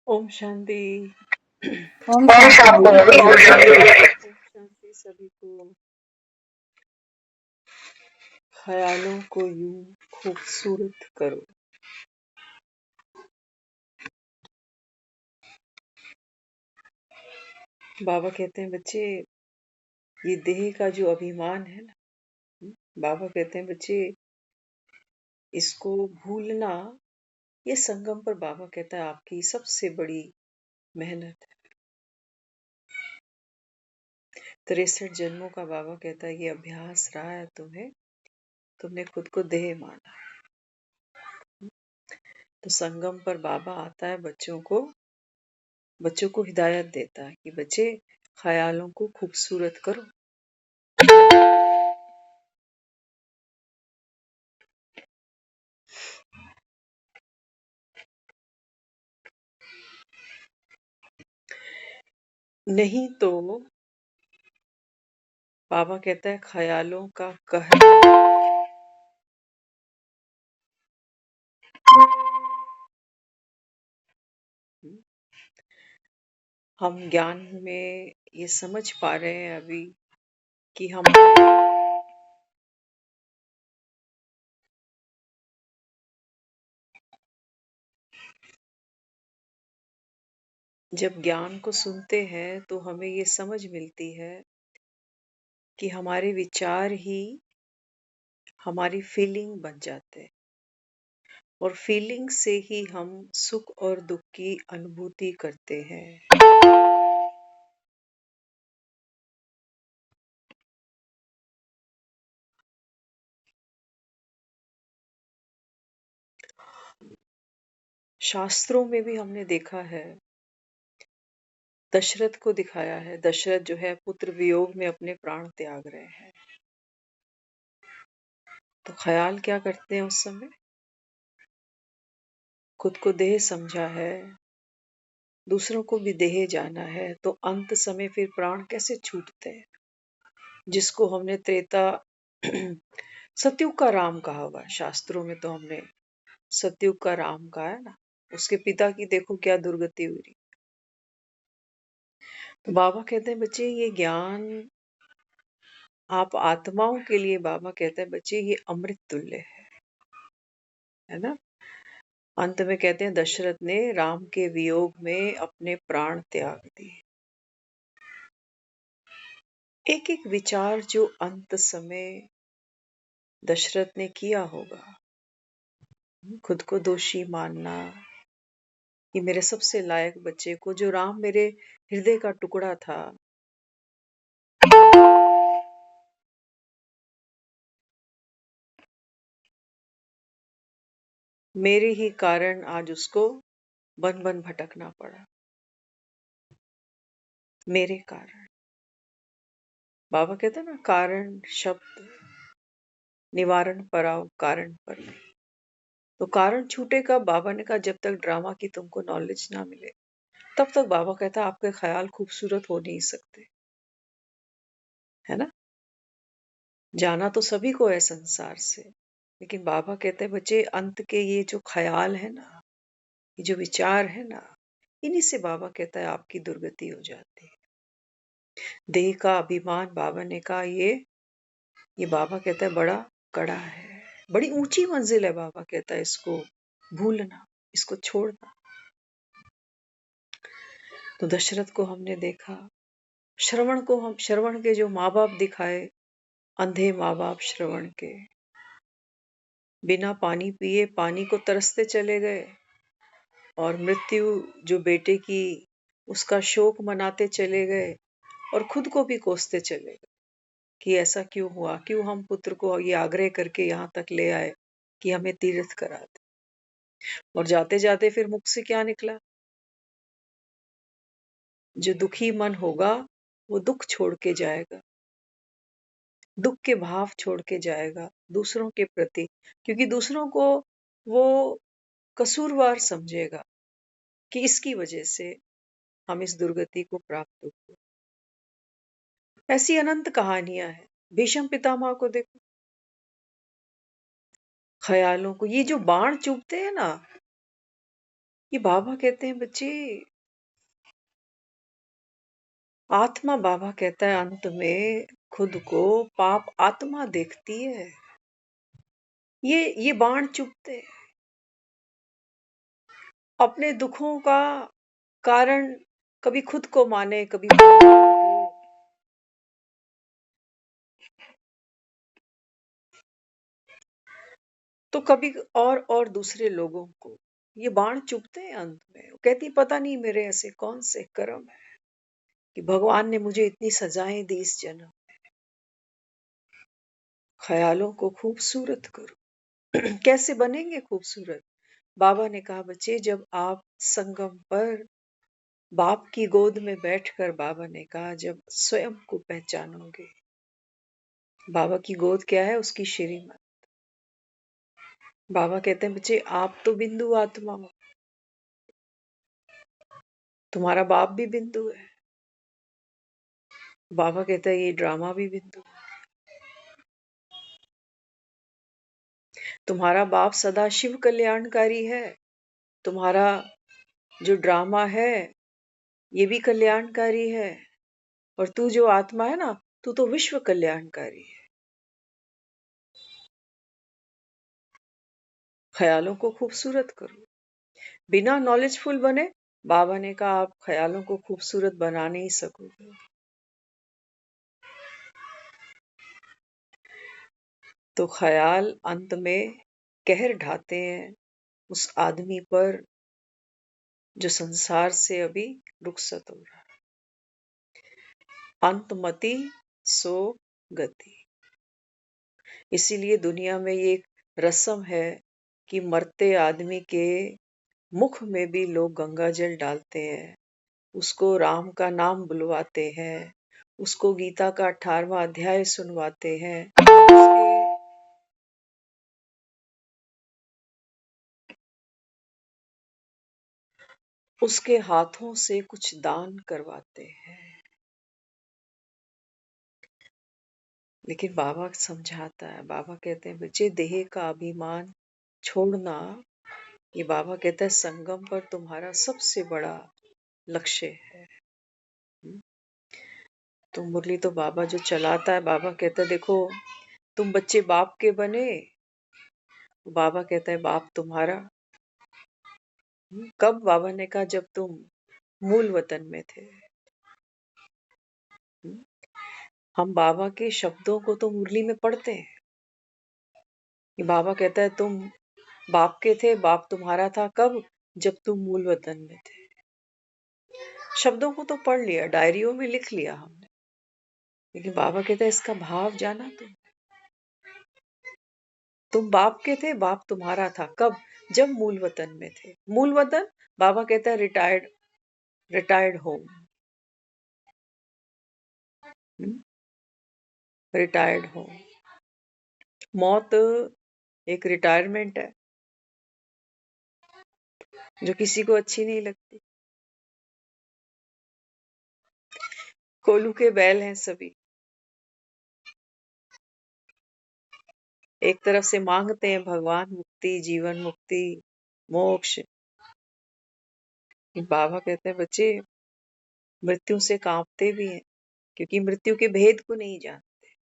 ओम शांति। ओम ओम शांति। शांति सभी को। ख्यालों को यूं खूबसूरत करो। बाबा कहते हैं बच्चे, ये देह का जो अभिमान है ना, बाबा कहते हैं बच्चे, इसको भूलना, ये संगम पर बाबा कहता है आपकी सबसे बड़ी मेहनत है। 63 जन्मों का बाबा कहता है ये अभ्यास रहा है तुम्हें, तुमने खुद को देह माना। तो संगम पर बाबा आता है, बच्चों को हिदायत देता है कि बच्चे ख्यालों को खूबसूरत करो। नहीं तो बाबा कहता है ख्यालों का कहर। हम ज्ञान में ये समझ पा रहे हैं अभी कि हम जब ज्ञान को सुनते हैं तो हमें ये समझ मिलती है कि हमारे विचार ही हमारी फीलिंग बन जाते हैं और फीलिंग से ही हम सुख और दुख की अनुभूति करते हैं। शास्त्रों में भी हमने देखा है, दशरथ को दिखाया है। दशरथ जो है पुत्र वियोग में अपने प्राण त्याग रहे हैं, तो ख्याल क्या करते हैं उस समय? खुद को देह समझा है, दूसरों को भी देह जाना है, तो अंत समय फिर प्राण कैसे छूटते हैं? जिसको हमने त्रेता सतयुग का राम कहा हुआ है। शास्त्रों में तो हमने सतयुग का राम कहा है ना। उसके पिता की देखो क्या दुर्गति हुई। तो बाबा कहते हैं बच्चे ये ज्ञान आप आत्माओं के लिए, बाबा कहते हैं बच्चे ये अमृत तुल्य है ना। अंत में कहते हैं दशरथ ने राम के वियोग में अपने प्राण त्याग दिए। एक एक विचार जो अंत समय दशरथ ने किया होगा, खुद को दोषी मानना, ये मेरे सबसे लायक बच्चे को, जो राम मेरे हृदय का टुकड़ा था, मेरे ही कारण आज उसको बन बन भटकना पड़ा। मेरे कारण। बाबा कहते हैं ना, कारण शब्द निवारण पर आओ, कारण पर नहीं। तो कारण छूटेगा। बाबा ने कहा जब तक ड्रामा की तुमको नॉलेज ना मिले तब तक, बाबा कहता है आपके ख्याल खूबसूरत हो नहीं सकते, है ना। जाना तो सभी को है संसार से, लेकिन बाबा कहते हैं बच्चे अंत के ये जो ख्याल है ना, ये जो विचार है ना, इन्हीं से बाबा कहता है आपकी दुर्गति हो जाती है। देह का अभिमान, बाबा ने कहा ये बाबा कहता है बड़ा कड़ा है, बड़ी ऊंची मंजिल है। बाबा कहता है इसको भूलना, इसको छोड़ना। तो दशरथ को हमने देखा, श्रवण के जो माँ बाप दिखाए, अंधे माँ बाप श्रवण के, बिना पानी पिए पानी को तरसते चले गए, और मृत्यु जो बेटे की, उसका शोक मनाते चले गए, और खुद को भी कोसते चले गए कि ऐसा क्यों हुआ, क्यों हम पुत्र को ये आग्रह करके यहाँ तक ले आए कि हमें तीर्थ करा दे। और जाते जाते फिर मुख से क्या निकला? जो दुखी मन होगा वो दुख छोड़ के जाएगा, दुख के भाव छोड़ के जाएगा दूसरों के प्रति, क्योंकि दूसरों को वो कसूरवार समझेगा कि इसकी वजह से हम इस दुर्गति को प्राप्त हुए। ऐसी अनंत कहानियां हैं। भीष्म पितामह को देखो, ख्यालों को, ये जो बाण चुभते हैं ना, ये बाबा कहते हैं बच्चे, आत्मा, बाबा कहता है अंत में खुद को पाप आत्मा देखती है। ये बाण चुभते हैं। अपने दुखों का कारण कभी खुद को माने, कभी भगवान को, तो कभी और दूसरे लोगों को। ये बाण चुभते हैं अंत में। वो कहती पता नहीं मेरे ऐसे कौन से कर्म है कि भगवान ने मुझे इतनी सजाएं दी इस जन्म। ख्यालों को खूबसूरत करो। कैसे बनेंगे खूबसूरत? बाबा ने कहा बच्चे, जब आप संगम पर बाप की गोद में बैठकर, बाबा ने कहा जब स्वयं को पहचानोगे। बाबा की गोद क्या है? उसकी श्रीमत। बाबा कहते हैं बच्चे, आप तो बिंदु आत्मा हो, तुम्हारा बाप भी बिंदु है। बाबा कहता है ये ड्रामा भी बिंदु है। तुम्हारा बाप सदा शिव कल्याणकारी है, तुम्हारा जो ड्रामा है ये भी कल्याणकारी है, और तू जो आत्मा है ना, तू तो विश्व कल्याणकारी है। ख्यालों को खूबसूरत करो। बिना नॉलेजफुल बने, बाबा ने कहा आप ख्यालों को खूबसूरत बना नहीं सकोगे। तो ख्याल अंत में कहर ढाते हैं उस आदमी पर जो संसार से अभी रुखसत हो रहा है। अंतमति सो गति। इसीलिए दुनिया में ये एक रस्म है कि मरते आदमी के मुख में भी लोग गंगा जल डालते हैं, उसको राम का नाम बुलवाते हैं, उसको गीता का 18वां अध्याय सुनवाते हैं, उसके हाथों से कुछ दान करवाते हैं। लेकिन बाबा समझाता है, बाबा कहते हैं बच्चे, देह का अभिमान छोड़ना, ये बाबा कहता है संगम पर तुम्हारा सबसे बड़ा लक्ष्य है। तो मुरली तो बाबा जो चलाता है, बाबा कहता है देखो तुम बच्चे बाप के बने, बाबा कहता है बाप तुम्हारा कब? बाबा ने कहा जब तुम मूल वतन में थे। हम बाबा के शब्दों को तो मुरली में पढ़ते हैं। बाबा कहता है तुम बाप के थे, बाप तुम्हारा था कब? जब तुम मूल वतन में थे। शब्दों को तो पढ़ लिया, डायरियों में लिख लिया हमने, लेकिन बाबा कहता है इसका भाव जाना तुम बाप के थे, बाप तुम्हारा था कब? जब मूल वतन में थे। मूल वतन, बाबा कहता है रिटायर्ड होम। Retired home. मौत एक रिटायरमेंट है जो किसी को अच्छी नहीं लगती। कोलू के बैल हैं सभी, एक तरफ से मांगते हैं भगवान मुक्ति, जीवन मुक्ति, मोक्ष। बाबा कहते हैं बच्चे मृत्यु से कांपते भी हैं, क्योंकि मृत्यु के भेद को नहीं जानते।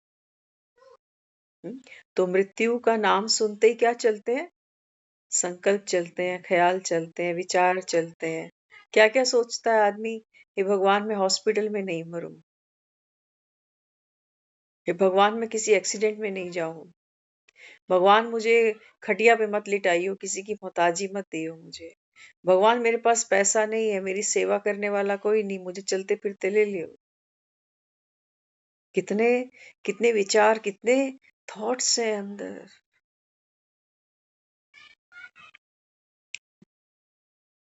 तो मृत्यु का नाम सुनते ही क्या चलते हैं? संकल्प चलते हैं, ख्याल चलते हैं, विचार चलते हैं। क्या क्या सोचता है आदमी? हे भगवान मैं हॉस्पिटल में नहीं मरूं, हे भगवान मैं किसी एक्सीडेंट में नहीं जाऊं, भगवान मुझे खटिया पे मत लिटाइयो, किसी की मोहताजी मत दियो मुझे, भगवान मेरे पास पैसा नहीं है, मेरी सेवा करने वाला कोई नहीं, मुझे चलते फिरते ले लियो। कितने कितने विचार, कितने थॉट्स हैं अंदर।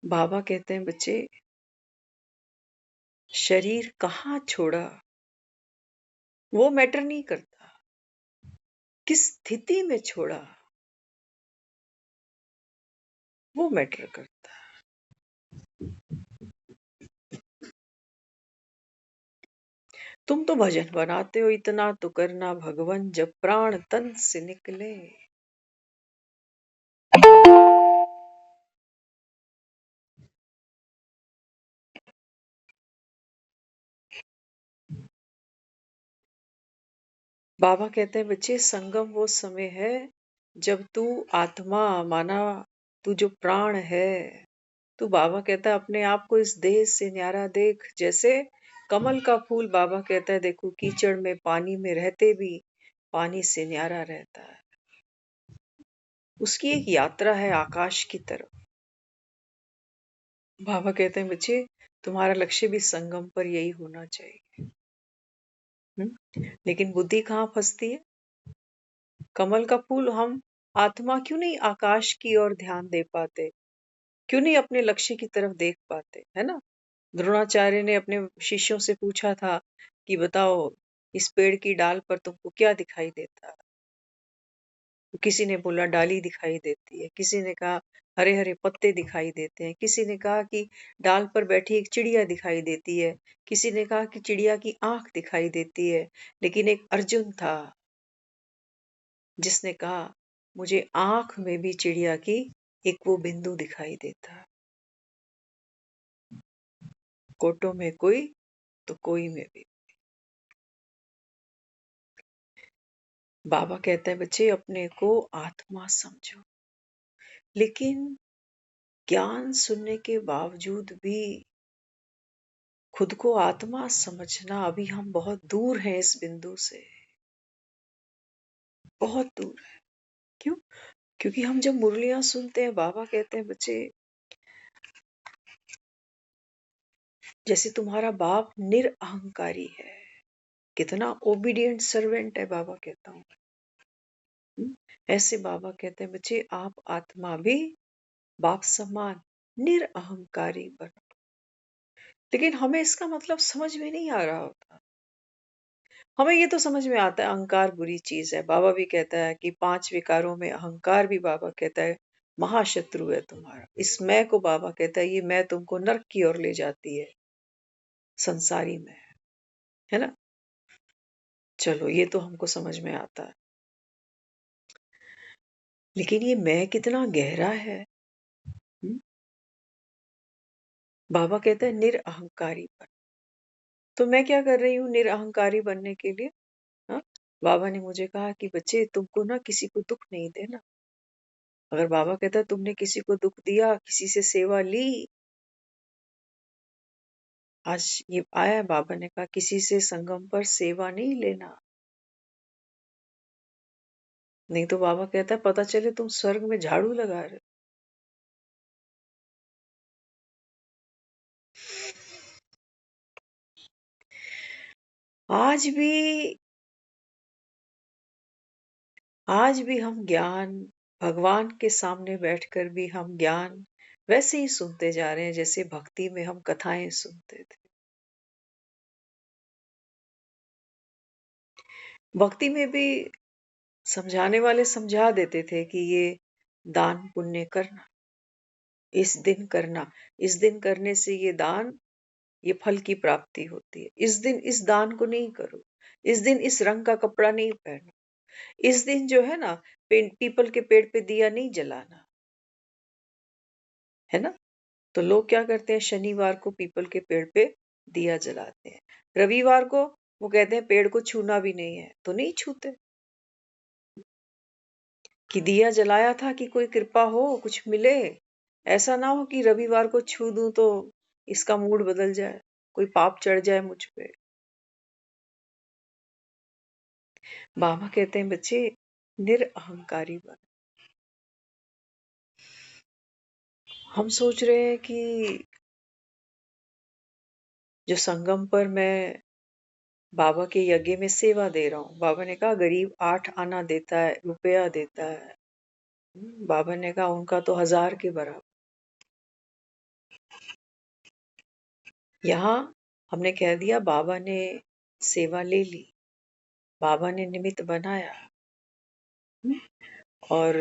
बाबा कहते हैं बच्चे शरीर कहाँ छोड़ा वो मैटर नहीं करता, किस स्थिति में छोड़ा वो मैटर करता है। तुम तो भजन बनाते हो, इतना तो करना भगवन जब प्राण तन से निकले। बाबा कहते हैं बच्चे, संगम वो समय है जब तू आत्मा माना, तू जो प्राण है, तू बाबा कहता है अपने आप को इस देह से न्यारा देख, जैसे कमल का फूल। बाबा कहता है देखो कीचड़ में पानी में रहते भी पानी से न्यारा रहता है। उसकी एक यात्रा है आकाश की तरफ। बाबा कहते हैं बच्चे, तुम्हारा लक्ष्य भी संगम पर यही होना चाहिए। लेकिन बुद्धि कहाँ फंसती है? कमल का फूल हम आत्मा क्यों नहीं आकाश की ओर ध्यान दे पाते? क्यों नहीं अपने लक्ष्य की तरफ देख पाते? है ना? द्रोणाचार्य ने अपने शिष्यों से पूछा था कि बताओ इस पेड़ की डाल पर तुमको क्या दिखाई देता है? तो किसी ने बोला डाली दिखाई देती है, किसी ने कहा हरे हरे पत्ते दिखाई देते हैं, किसी ने कहा कि डाल पर बैठी एक चिड़िया दिखाई देती है, किसी ने कहा कि चिड़िया की आंख दिखाई देती है। लेकिन एक अर्जुन था जिसने कहा मुझे आंख में भी चिड़िया की एक वो बिंदु दिखाई देता है। कोटों में कोई तो कोई में भी। बाबा कहते हैं बच्चे अपने को आत्मा समझो, लेकिन ज्ञान सुनने के बावजूद भी खुद को आत्मा समझना, अभी हम बहुत दूर हैं इस बिंदु से, बहुत दूर है। क्यों? क्योंकि हम जब मुरलियां सुनते हैं, बाबा कहते हैं बच्चे जैसे तुम्हारा बाप निरअहंकारी है, कितना ओबीडियंट सर्वेंट है, बाबा कहता हूँ। ऐसे बाबा कहते हैं बच्चे आप आत्मा भी बाप समान निरअहंकारी बनो। लेकिन हमें इसका मतलब समझ में नहीं आ रहा होता। हमें ये तो समझ में आता है अहंकार बुरी चीज है। बाबा भी कहता है कि 5 विकारों में अहंकार भी बाबा कहता है महाशत्रु है तुम्हारा। इस मैं को बाबा कहता है ये मैं तुमको नरक की ओर ले जाती है, संसारी में, है ना? चलो ये तो हमको समझ में आता है, लेकिन ये मैं कितना गहरा है। हुँ? बाबा कहते हैं निरअहंकारी बन। तो मैं क्या कर रही हूँ निरअहंकारी बनने के लिए? हाँ? बाबा ने मुझे कहा कि बच्चे तुमको ना किसी को दुख नहीं देना। अगर बाबा कहता है तुमने किसी को दुख दिया, किसी से सेवा ली, आज ये आया है बाबा ने कहा किसी से संगम पर सेवा नहीं लेना। नहीं तो बाबा कहता है पता चले तुम स्वर्ग में झाड़ू लगा रहे हो। आज भी आज भी हम ज्ञान भगवान के सामने बैठकर भी हम ज्ञान वैसे ही सुनते जा रहे हैं जैसे भक्ति में हम कथाएं सुनते थे। भक्ति में भी समझाने वाले समझा देते थे कि ये दान पुण्य करना, इस दिन करना, इस दिन करने से ये दान ये फल की प्राप्ति होती है। इस दिन इस दान को नहीं करो, इस दिन इस रंग का कपड़ा नहीं पहनो, इस दिन जो है ना पीपल के पेड़ पे दिया नहीं जलाना, है ना? तो लोग क्या करते हैं शनिवार को पीपल के पेड़ पे दिया जलाते हैं, रविवार को वो कहते हैं पेड़ को छूना भी नहीं है तो नहीं छूते कि दिया जलाया था कि कोई कृपा हो कुछ मिले। ऐसा ना हो कि रविवार को छू दूं तो इसका मूड बदल जाए, कोई पाप चढ़ जाए मुझ पे। बाबा कहते हैं बच्चे निरअहंकारी बन। हम सोच रहे हैं कि जो संगम पर मैं बाबा के यज्ञ में सेवा दे रहा हूँ, बाबा ने कहा गरीब 8 आना देता है, रुपया देता है। बाबा ने कहा उनका तो 1000 के बराबर। यहाँ हमने कह दिया बाबा ने सेवा ले ली, बाबा ने निमित्त बनाया। और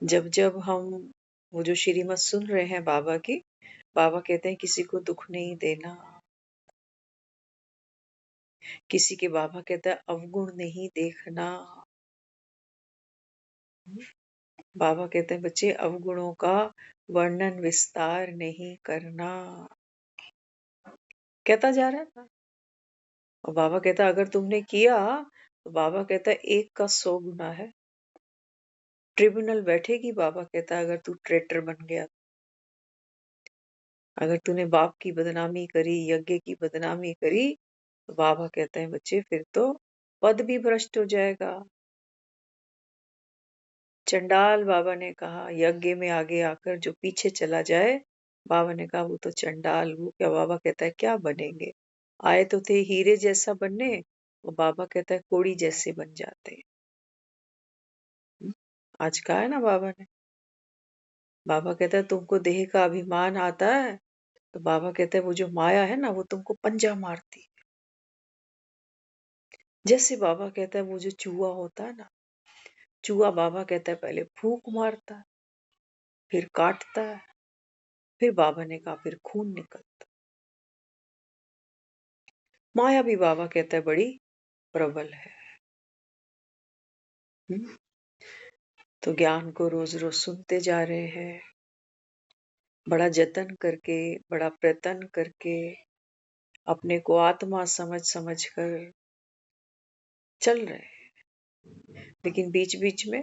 जब जब हम वो जो श्रीमत सुन रहे हैं बाबा की, बाबा कहते हैं किसी को दुख नहीं देना, किसी के बाबा कहता है अवगुण नहीं देखना। बाबा कहते हैं बच्चे अवगुणों का वर्णन विस्तार नहीं करना। कहता जा रहा था और बाबा कहता अगर तुमने किया तो बाबा कहता है 1 का 100 गुना है। ट्रिब्यूनल बैठेगी, बाबा कहता है, अगर तू ट्रेटर बन गया, अगर तूने बाप की बदनामी करी, यज्ञ की बदनामी करी, तो बाबा कहते हैं बच्चे फिर तो पद भी भ्रष्ट हो जाएगा। चंडाल, बाबा ने कहा, यज्ञ में आगे आकर जो पीछे चला जाए, बाबा ने कहा वो तो चंडाल। वो क्या? बाबा कहता है क्या बनेंगे? आए तो थे हीरे जैसा बनने, और बाबा कहता है कोड़ी जैसे बन जाते हैं। आज कहा है ना बाबा ने। बाबा कहता है तुमको देह का अभिमान आता है, तो बाबा कहता है वो जो माया है ना, वो तुमको पंजा मारती है। जैसे बाबा कहता है वो जो चूहा होता है ना, चूहा बाबा कहता है पहले फूंक मारता है, फिर काटता है, फिर बाबा ने कहा फिर खून निकलता। माया भी बाबा कहता है बड़ी प्रबल है। हम्म? तो ज्ञान को रोज रोज सुनते जा रहे हैं, बड़ा जतन करके, बड़ा प्रयत्न करके, अपने को आत्मा समझ समझ कर चल रहे हैं। लेकिन बीच बीच में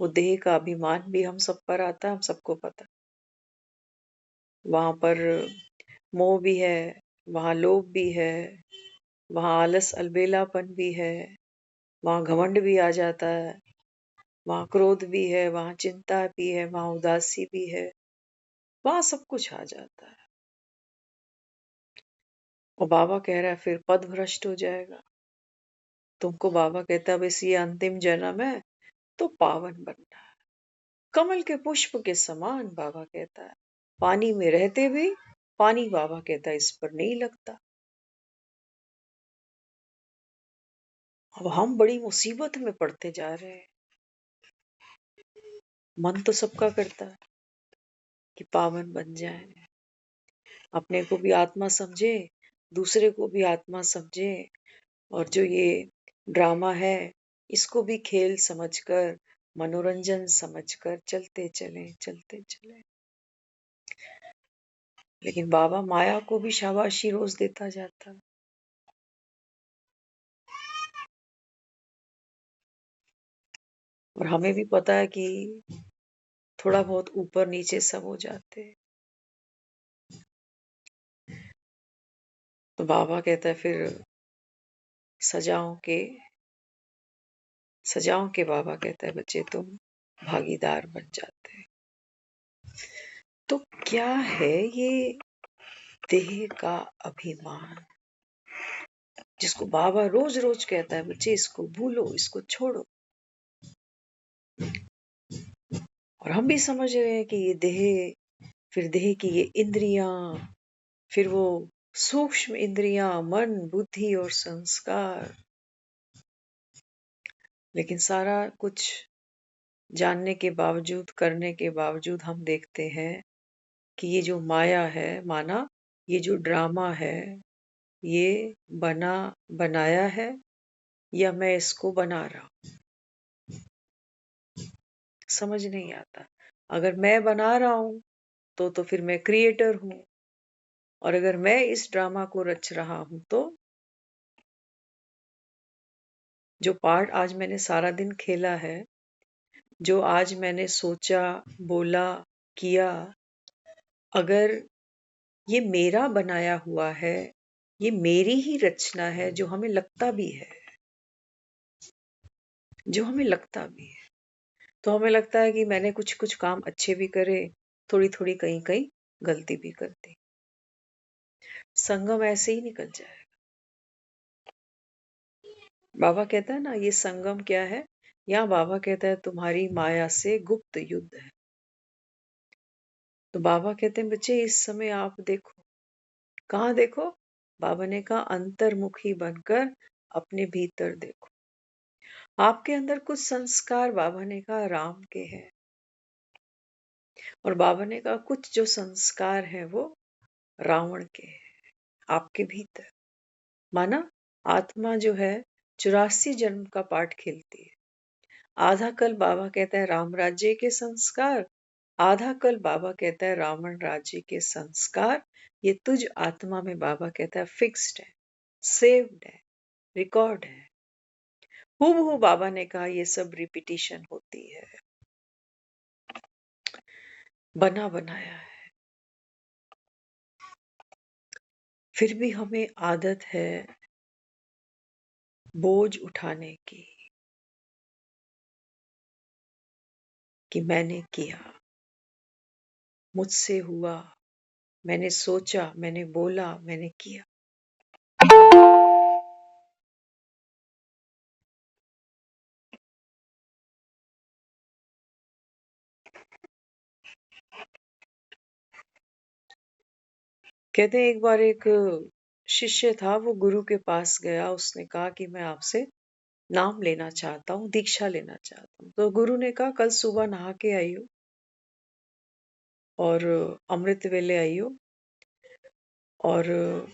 वो देह का अभिमान भी हम सब पर आता है, हम सबको पता। वहां पर मोह भी है, वहां लोभ भी है, वहां आलस अलबेलापन भी है, वहां घमंड भी आ जाता है, वहां क्रोध भी है, वहां चिंता भी है, वहां उदासी भी है, वहां सब कुछ आ जाता है। और बाबा कह रहा है फिर पद भ्रष्ट हो जाएगा तुमको। बाबा कहता है बस ये अंतिम जन्म है तो पावन बनना है, कमल के पुष्प के समान। बाबा कहता है पानी में रहते भी पानी, बाबा कहता है, इस पर नहीं लगता। अब हम बड़ी मुसीबत में पड़ते जा रहे हैं। मन तो सबका करता है कि पावन बन जाए, अपने को भी आत्मा समझे, दूसरे को भी आत्मा समझे, और जो ये ड्रामा है इसको भी खेल समझकर, मनोरंजन समझकर चलते चले चलते चले। लेकिन बाबा माया को भी शाबाशी रोज देता जाता। और हमें भी पता है कि थोड़ा बहुत ऊपर नीचे सब हो जाते हैं। तो बाबा कहता है फिर सजाओं के सजाओं के बाबा कहता है बच्चे तुम भागीदार बन जाते हैं। तो क्या है ये देह का अभिमान, जिसको बाबा रोज रोज कहता है बच्चे इसको भूलो, इसको छोड़ो। और हम भी समझ रहे हैं कि ये देह, फिर देह की ये इंद्रियां, फिर वो सूक्ष्म इंद्रियां, मन, बुद्धि और संस्कार। लेकिन सारा कुछ जानने के बावजूद, करने के बावजूद हम देखते हैं कि ये जो माया है, माना ये जो ड्रामा है, ये बना बनाया है या मैं इसको बना रहा हूं, समझ नहीं आता। अगर मैं बना रहा हूं तो फिर मैं क्रिएटर हूं, और अगर मैं इस ड्रामा को रच रहा हूं तो जो पार्ट आज मैंने सारा दिन खेला है, जो आज मैंने सोचा, बोला, किया, अगर ये मेरा बनाया हुआ है, ये मेरी ही रचना है, जो हमें लगता भी है, जो हमें लगता भी है। तो हमें लगता है कि मैंने कुछ कुछ काम अच्छे भी करे, थोड़ी थोड़ी कहीं कहीं गलती भी कर दी। संगम ऐसे ही निकल जाए। बाबा कहता है ना ये संगम क्या है, यहाँ बाबा कहता है तुम्हारी माया से गुप्त युद्ध है। तो बाबा कहते हैं बच्चे इस समय आप देखो, कहाँ देखो? बाबा ने कहा अंतर्मुखी बनकर अपने भीतर देखो। आपके अंदर कुछ संस्कार, बाबा ने कहा, राम के हैं, और बाबा ने कहा कुछ जो संस्कार है वो रावण के हैं आपके भीतर। माना आत्मा जो है 84 जन्म का पाठ खेलती है। आधा कल बाबा कहता है राम राज्य के संस्कार, आधा कल बाबा कहता है रावण राज्य के संस्कार। ये तुझ आत्मा में बाबा कहता है फिक्स्ड है, सेव्ड है, रिकॉर्ड है। हूबहू बाबा ने कहा ये सब रिपीटिशन होती है, बना बनाया है। फिर भी हमें आदत है बोझ उठाने की, कि मैंने किया, मुझसे हुआ, मैंने सोचा, मैंने बोला, मैंने किया। कहते हैं एक बार एक शिष्य था, वो गुरु के पास गया, उसने कहा कि मैं आपसे नाम लेना चाहता हूँ, दीक्षा लेना चाहता हूँ। तो गुरु ने कहा कल सुबह नहा के आइयो और अमृत वेले आइयो, और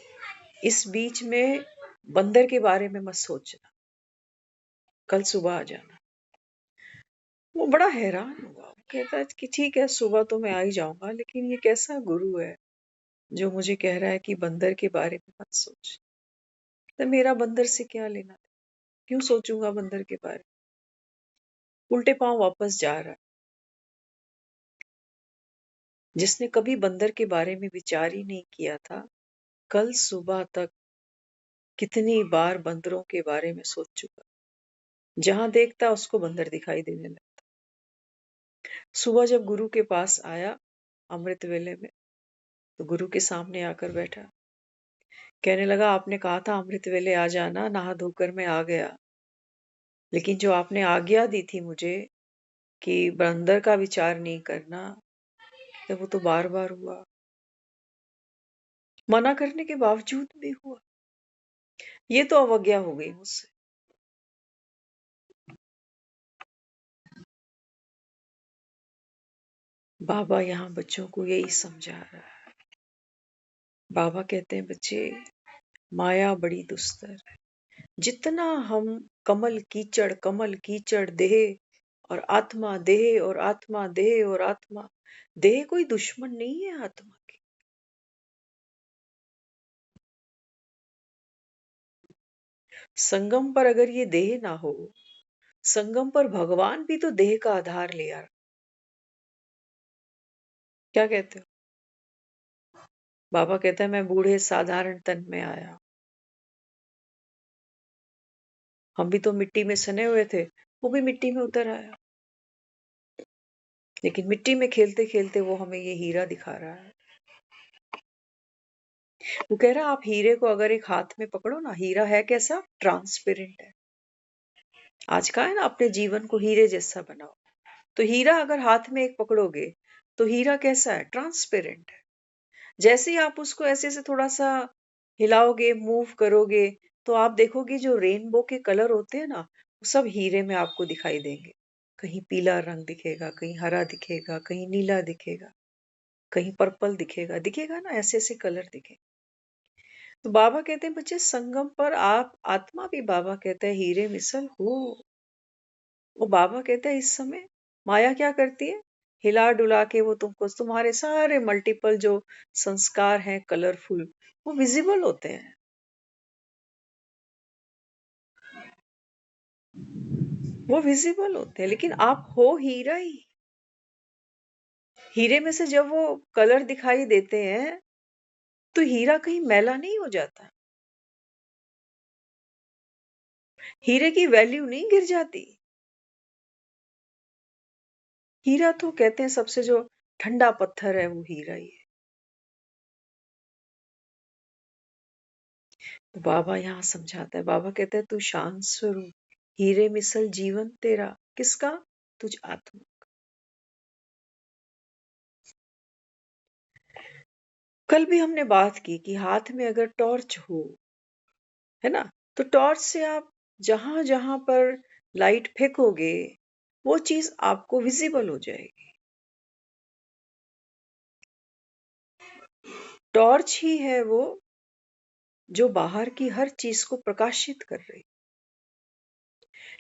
इस बीच में बंदर के बारे में मत सोचना, कल सुबह आ जाना। वो बड़ा हैरान हुआ, वो कहता है कि ठीक है सुबह तो मैं आ ही जाऊंगा, लेकिन ये कैसा गुरु है जो मुझे कह रहा है कि बंदर के बारे में मत सोच। तो मेरा बंदर से क्या लेना, क्यों सोचूंगा बंदर के बारे में। उल्टे पांव वापस जा रहा है। जिसने कभी बंदर के बारे में विचार ही नहीं किया था, कल सुबह तक कितनी बार बंदरों के बारे में सोच चुका। जहां देखता उसको बंदर दिखाई देने लगा। सुबह जब गुरु के पास आया अमृत वेले में, तो गुरु के सामने आकर बैठा, कहने लगा आपने कहा था अमृत वेले आ जाना, नहा धोकर मैं आ गया, लेकिन जो आपने आज्ञा दी थी मुझे कि बंदर का विचार नहीं करना, तो वो तो बार बार हुआ, मना करने के बावजूद भी हुआ। ये तो अवज्ञा हो गई मुझसे। बाबा यहाँ बच्चों को यही समझा रहा है। बाबा कहते हैं बच्चे, माया बड़ी दुस्तर है। जितना हम कमल कीचड़ देह और आत्मा, देह और आत्मा, देह और आत्मा, देह कोई दुश्मन नहीं है आत्मा की। संगम पर अगर ये देह ना हो, संगम पर भगवान भी तो देह का आधार ले आ। क्या कहते हो? बाबा कहता है मैं बूढ़े साधारण तन में आया। हम भी तो मिट्टी में सने हुए थे, वो भी मिट्टी में उतर आया, लेकिन मिट्टी में खेलते खेलते वो हमें ये हीरा दिखा रहा है। वो कह रहा है आप हीरे को अगर एक हाथ में पकड़ो ना, हीरा है कैसा, ट्रांसपेरेंट है। आज का है ना, अपने जीवन को हीरे जैसा बनाओ। तो हीरा अगर हाथ में एक पकड़ोगे तो हीरा कैसा है, ट्रांसपेरेंट है। जैसे ही आप उसको ऐसे से थोड़ा सा हिलाओगे, मूव करोगे, तो आप देखोगे जो रेनबो के कलर होते हैं ना, वो सब हीरे में आपको दिखाई देंगे। कहीं पीला रंग दिखेगा, कहीं हरा दिखेगा, कहीं नीला दिखेगा, कहीं पर्पल दिखेगा, दिखेगा ना, ऐसे ऐसे कलर दिखेंगे। तो बाबा कहते हैं बच्चे संगम पर आप आत्मा भी, बाबा कहते हैं हीरे मिसल हो। वो बाबा कहते हैं इस समय माया क्या करती है, हिला डुला के वो तुमको, तुम्हारे सारे मल्टीपल जो संस्कार हैं कलरफुल, वो विजिबल होते हैं, वो विजिबल होते हैं, लेकिन आप हो हीरा ही। हीरे में से जब वो कलर दिखाई देते हैं तो हीरा कहीं मैला नहीं हो जाता, हीरे की वैल्यू नहीं गिर जाती। हीरा तो कहते हैं सबसे जो ठंडा पत्थर है वो हीरा ही है। तो बाबा यहाँ समझाता है, बाबा कहता है तू शांत स्वरूप, हीरे मिसल जीवन तेरा, किसका, तुझ आत्मा। कल भी हमने बात की कि हाथ में अगर टॉर्च हो, है ना, तो टॉर्च से आप जहां जहां पर लाइट फेंकोगे वो चीज आपको विजिबल हो जाएगी। टॉर्च ही है वो जो बाहर की हर चीज को प्रकाशित कर रही,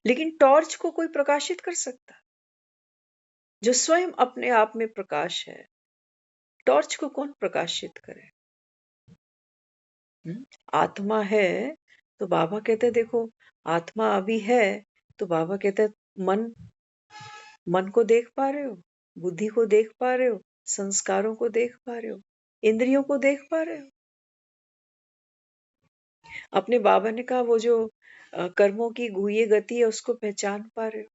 लेकिन टॉर्च को कोई प्रकाशित कर सकता जो स्वयं अपने आप में प्रकाश है, टॉर्च को कौन प्रकाशित करे। आत्मा है, तो बाबा कहते देखो आत्मा अभी है, तो बाबा कहता है मन को देख पा रहे हो, बुद्धि को देख पा रहे हो, संस्कारों को देख पा रहे हो, इंद्रियों को देख पा रहे हो। अपने बाबा ने कहा वो जो कर्मों की गुह्य गति है उसको पहचान पा रहे हो,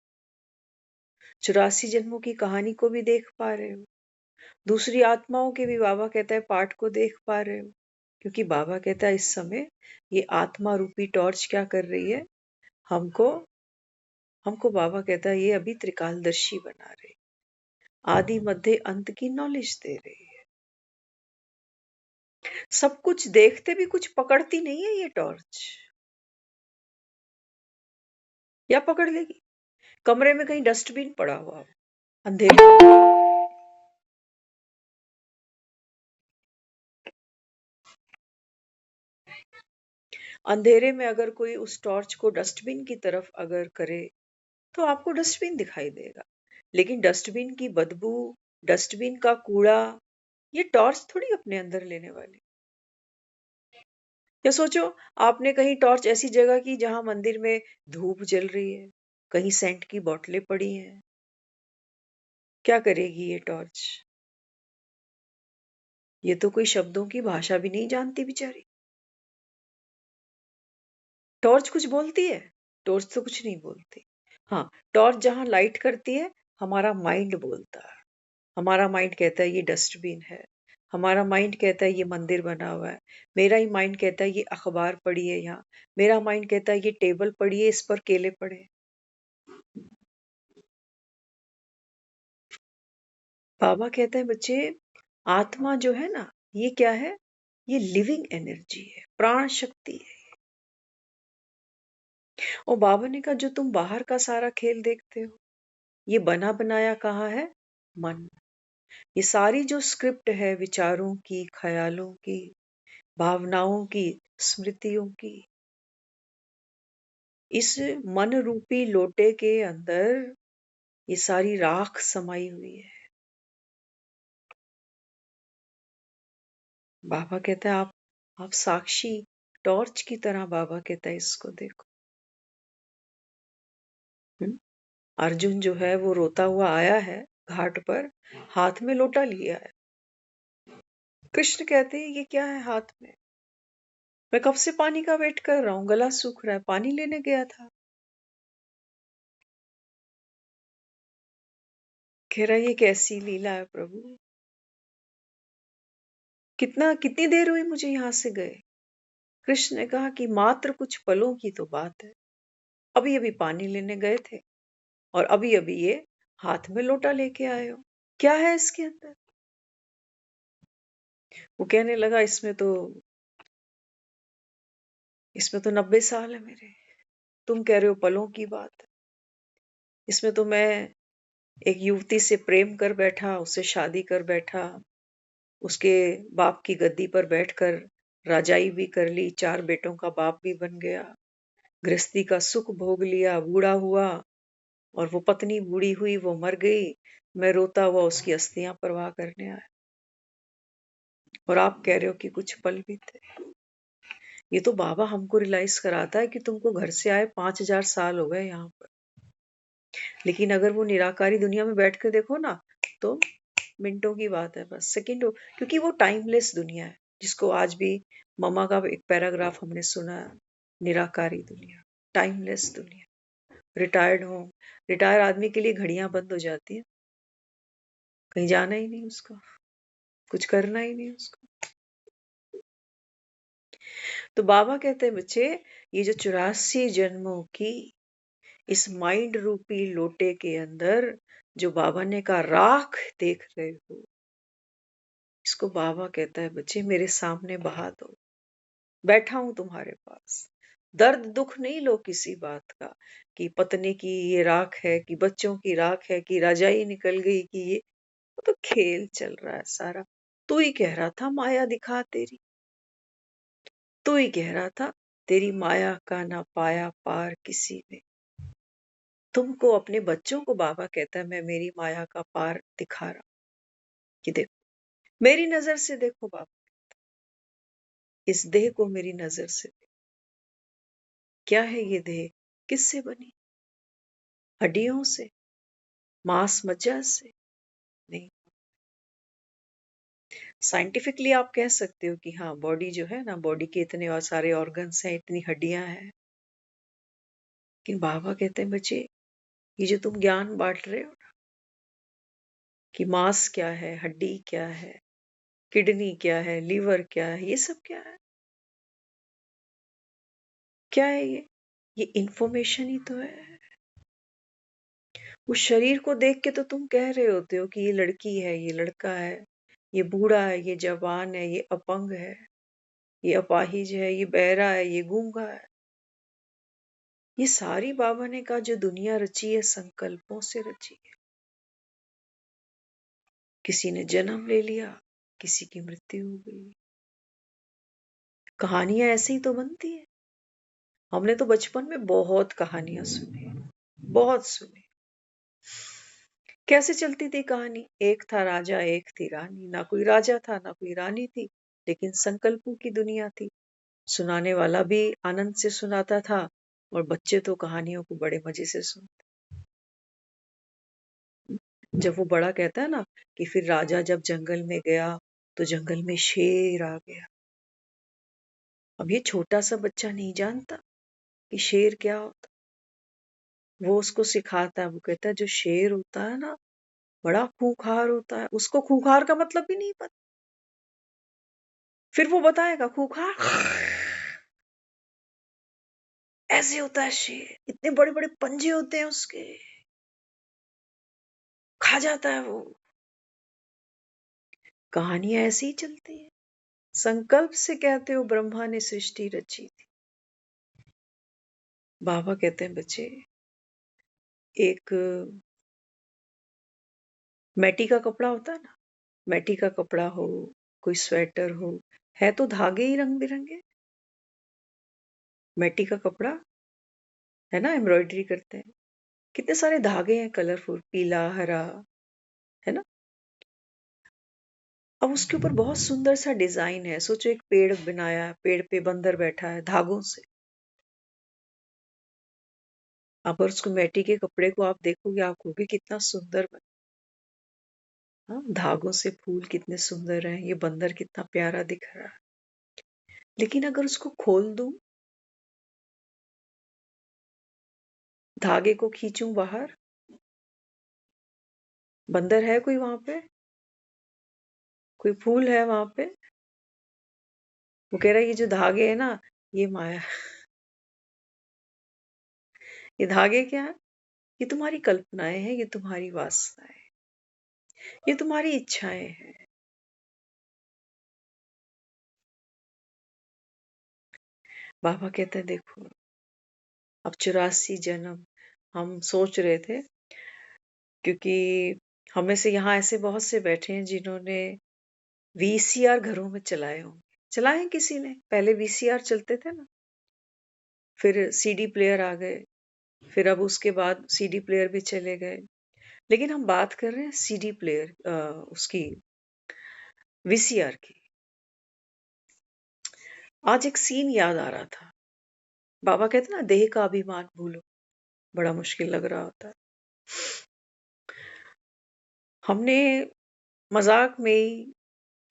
84 जन्मों की कहानी को भी देख पा रहे हो, दूसरी आत्माओं के भी बाबा कहता है पाठ को देख पा रहे हो। क्योंकि बाबा कहता है इस समय ये आत्मा रूपी टॉर्च क्या कर रही है, हमको हमको बाबा कहता है ये अभी त्रिकालदर्शी बना रही, आदि मध्य अंत की नॉलेज दे रही है। सब कुछ देखते भी कुछ पकड़ती नहीं है ये टॉर्च, या पकड़ लेगी? कमरे में कहीं डस्टबिन पड़ा हुआ हो, अंधेरे अंधेरे में अगर कोई उस टॉर्च को डस्टबिन की तरफ अगर करे तो आपको डस्टबिन दिखाई देगा, लेकिन डस्टबिन की बदबू, डस्टबिन का कूड़ा ये टॉर्च थोड़ी अपने अंदर लेने वाली। या सोचो आपने कहीं टॉर्च ऐसी जगह की जहां मंदिर में धूप जल रही है, कहीं सेंट की बोतलें पड़ी हैं, क्या करेगी ये टॉर्च? ये तो कोई शब्दों की भाषा भी नहीं जानती बेचारी। टॉर्च कुछ बोलती है? टॉर्च तो कुछ नहीं बोलती। हाँ, टॉर्च जहां लाइट करती है हमारा माइंड बोलता है। हमारा माइंड कहता है ये डस्टबिन है, हमारा माइंड कहता है ये मंदिर बना हुआ है, मेरा ही माइंड कहता है ये अखबार पड़ी है यहाँ, मेरा माइंड कहता है ये टेबल पड़ी है इस पर केले पड़े हैं। बाबा कहते हैं बच्चे आत्मा जो है ना ये क्या है, ये लिविंग एनर्जी है, प्राण शक्ति है। और बाबा ने कहा जो तुम बाहर का सारा खेल देखते हो ये बना बनाया कहाँ है, मन। ये सारी जो स्क्रिप्ट है विचारों की, ख्यालों की, भावनाओं की, स्मृतियों की, इस मन रूपी लोटे के अंदर ये सारी राख समाई हुई है। बाबा कहता है आप साक्षी टॉर्च की तरह, बाबा कहता है इसको देखो। हम्म? अर्जुन जो है वो रोता हुआ आया है घाट पर, हाथ में लोटा लिया है। कृष्ण कहते हैं ये क्या है हाथ में? मैं कब से पानी का वेट कर रहा हूँ, गला सूख रहा है, पानी लेने गया था। कह रहा ये कैसी लीला है प्रभु, कितनी देर हुई मुझे यहां से गए। कृष्ण ने कहा कि मात्र कुछ पलों की तो बात है, अभी अभी पानी लेने गए थे और अभी अभी ये हाथ में लोटा लेके आए हो, क्या है इसके अंदर? वो कहने लगा इसमें तो 90 साल है मेरे, तुम कह रहे हो पलों की बात है। इसमें तो मैं एक युवती से प्रेम कर बैठा, उससे शादी कर बैठा, उसके बाप की गद्दी पर बैठकर राजाई भी कर ली, 4 बेटों का बाप भी बन गया, गृहस्थी का सुख भोग लिया, बूढ़ा हुआ और वो पत्नी बूढ़ी हुई, वो मर गई, मैं रोता हुआ उसकी अस्थियां परवाह करने आया, और आप कह रहे हो कि कुछ पल भी थे। ये तो बाबा हमको रियलाइज कराता है कि तुमको घर से आए 5000 साल हो गए यहाँ पर, लेकिन अगर वो निराकारी दुनिया में बैठ कर देखो ना तो मिनटों की बात है, बस सेकंडों। क्योंकि वो टाइमलेस दुनिया है, जिसको आज भी ममा का एक पैराग्राफ हमने सुना है, निराकारी दुनिया, टाइमलेस दुनिया। रिटायर्ड होम, रिटायर आदमी के लिए घड़ियां बंद हो जाती है, कहीं जाना ही नहीं उसको, कुछ करना ही नहीं उसको। तो बाबा कहते हैं बच्चे ये जो 84 जन्मों की इस माइंड रूपी लोटे के अंदर जो बाबा ने कहा राख देख रहे हो, इसको बाबा कहता है बच्चे मेरे सामने बहा दो, बैठा हूं तुम्हारे पास। दर्द दुख नहीं लो किसी बात का कि पत्नी की ये राख है, कि बच्चों की राख है, कि रजाई निकल गई, कि ये वो तो खेल चल रहा है सारा। तू ही कह रहा था माया दिखा तेरी, तू ही कह रहा था तेरी माया का ना पाया पार किसी ने। तुमको अपने बच्चों को बाबा कहता है मैं मेरी माया का पार दिखा रहा हूं, कि देखो मेरी नजर से देखो बाबा, इस देह को मेरी नजर से देखो। क्या है ये देह, किससे बनी? हड्डियों से, मांस मज्जा से नहीं। साइंटिफिकली आप कह सकते हो कि हाँ, बॉडी जो है ना, बॉडी के इतने और सारे ऑर्गन्स हैं, इतनी हड्डियां हैं, लेकिन बाबा कहते हैं बच्चे, ये जो तुम ज्ञान बांट रहे हो ना कि मांस क्या है, हड्डी क्या है, किडनी क्या है, लीवर क्या है, ये सब क्या है? क्या है ये इंफॉर्मेशन ही तो है। उस शरीर को देख के तो तुम कह रहे होते हो कि ये लड़की है, ये लड़का है, ये बूढ़ा है, ये जवान है, ये अपंग है, ये अपाहिज है, ये बहरा है, ये गूंगा है। ये सारी बाबा ने कहा जो दुनिया रची है संकल्पों से रची है। किसी ने जन्म ले लिया, किसी की मृत्यु हो गई। कहानियां ऐसे ही तो बनती है। हमने तो बचपन में बहुत कहानियां सुनी, बहुत सुनी। कैसे चलती थी कहानी? एक था राजा, एक थी रानी। ना कोई राजा था, ना कोई रानी थी, लेकिन संकल्पों की दुनिया थी। सुनाने वाला भी आनंद से सुनाता था और बच्चे तो कहानियों को बड़े मजे से सुनते। जब वो बड़ा कहता है ना कि फिर राजा जब जंगल में गया तो जंगल में शेर आ गया। अब ये छोटा सा बच्चा नहीं जानता कि शेर क्या होता। वो उसको सिखाता है। वो कहता है जो शेर होता है ना, बड़ा खूंखार होता है। उसको खूंखार का मतलब भी नहीं पता। फिर वो बताएगा खूंखार ऐसे होता है शेर, इतने बड़े बड़े पंजे होते हैं उसके, खा जाता है वो। कहानियां ऐसी ही चलती है। संकल्प से कहते हो ब्रह्मा ने सृष्टि रची थी। बाबा कहते हैं बच्चे, एक मैटी का कपड़ा होता है ना, मैटी का कपड़ा हो, कोई स्वेटर हो, है तो धागे ही रंग बिरंगे। मैटी का कपड़ा है ना, एम्ब्रॉयडरी करते हैं, कितने सारे धागे हैं कलरफुल, पीला हरा, है ना। अब उसके ऊपर बहुत सुंदर सा डिजाइन है। सोचो एक पेड़ बनाया, पेड़ पे बंदर बैठा है धागों से। अब और उसको मैटी के कपड़े को आप देखोगे, आप कहोगे कितना सुंदर बना। हाँ, धागों से फूल कितने सुंदर हैं, ये बंदर कितना प्यारा दिख रहा है। लेकिन अगर उसको खोल दूं, धागे को खींचूं बाहर, बंदर है कोई वहां पे? कोई फूल है वहां पे? वो कह रहा है ये जो धागे है ना, ये माया। ये धागे क्या है? ये तुम्हारी कल्पनाएं हैं, ये तुम्हारी वासनाएं, ये तुम्हारी इच्छाएं हैं। बाबा कहते हैं देखो, अब 84 जन्म हम सोच रहे थे, क्योंकि हमें से यहाँ ऐसे बहुत से बैठे हैं जिन्होंने वीसीआर घरों में चलाए होंगे। चलाए हैं किसी ने? पहले वीसीआर चलते थे ना, फिर सीडी प्लेयर आ गए, फिर अब उसके बाद सीडी प्लेयर भी चले गए। लेकिन हम बात कर रहे हैं सीडी प्लेयर, उसकी, वीसीआर की। आज एक सीन याद आ रहा था। बाबा कहते ना देह का अभिमान भूलो, बड़ा मुश्किल लग रहा होता है। हमने मजाक में ही,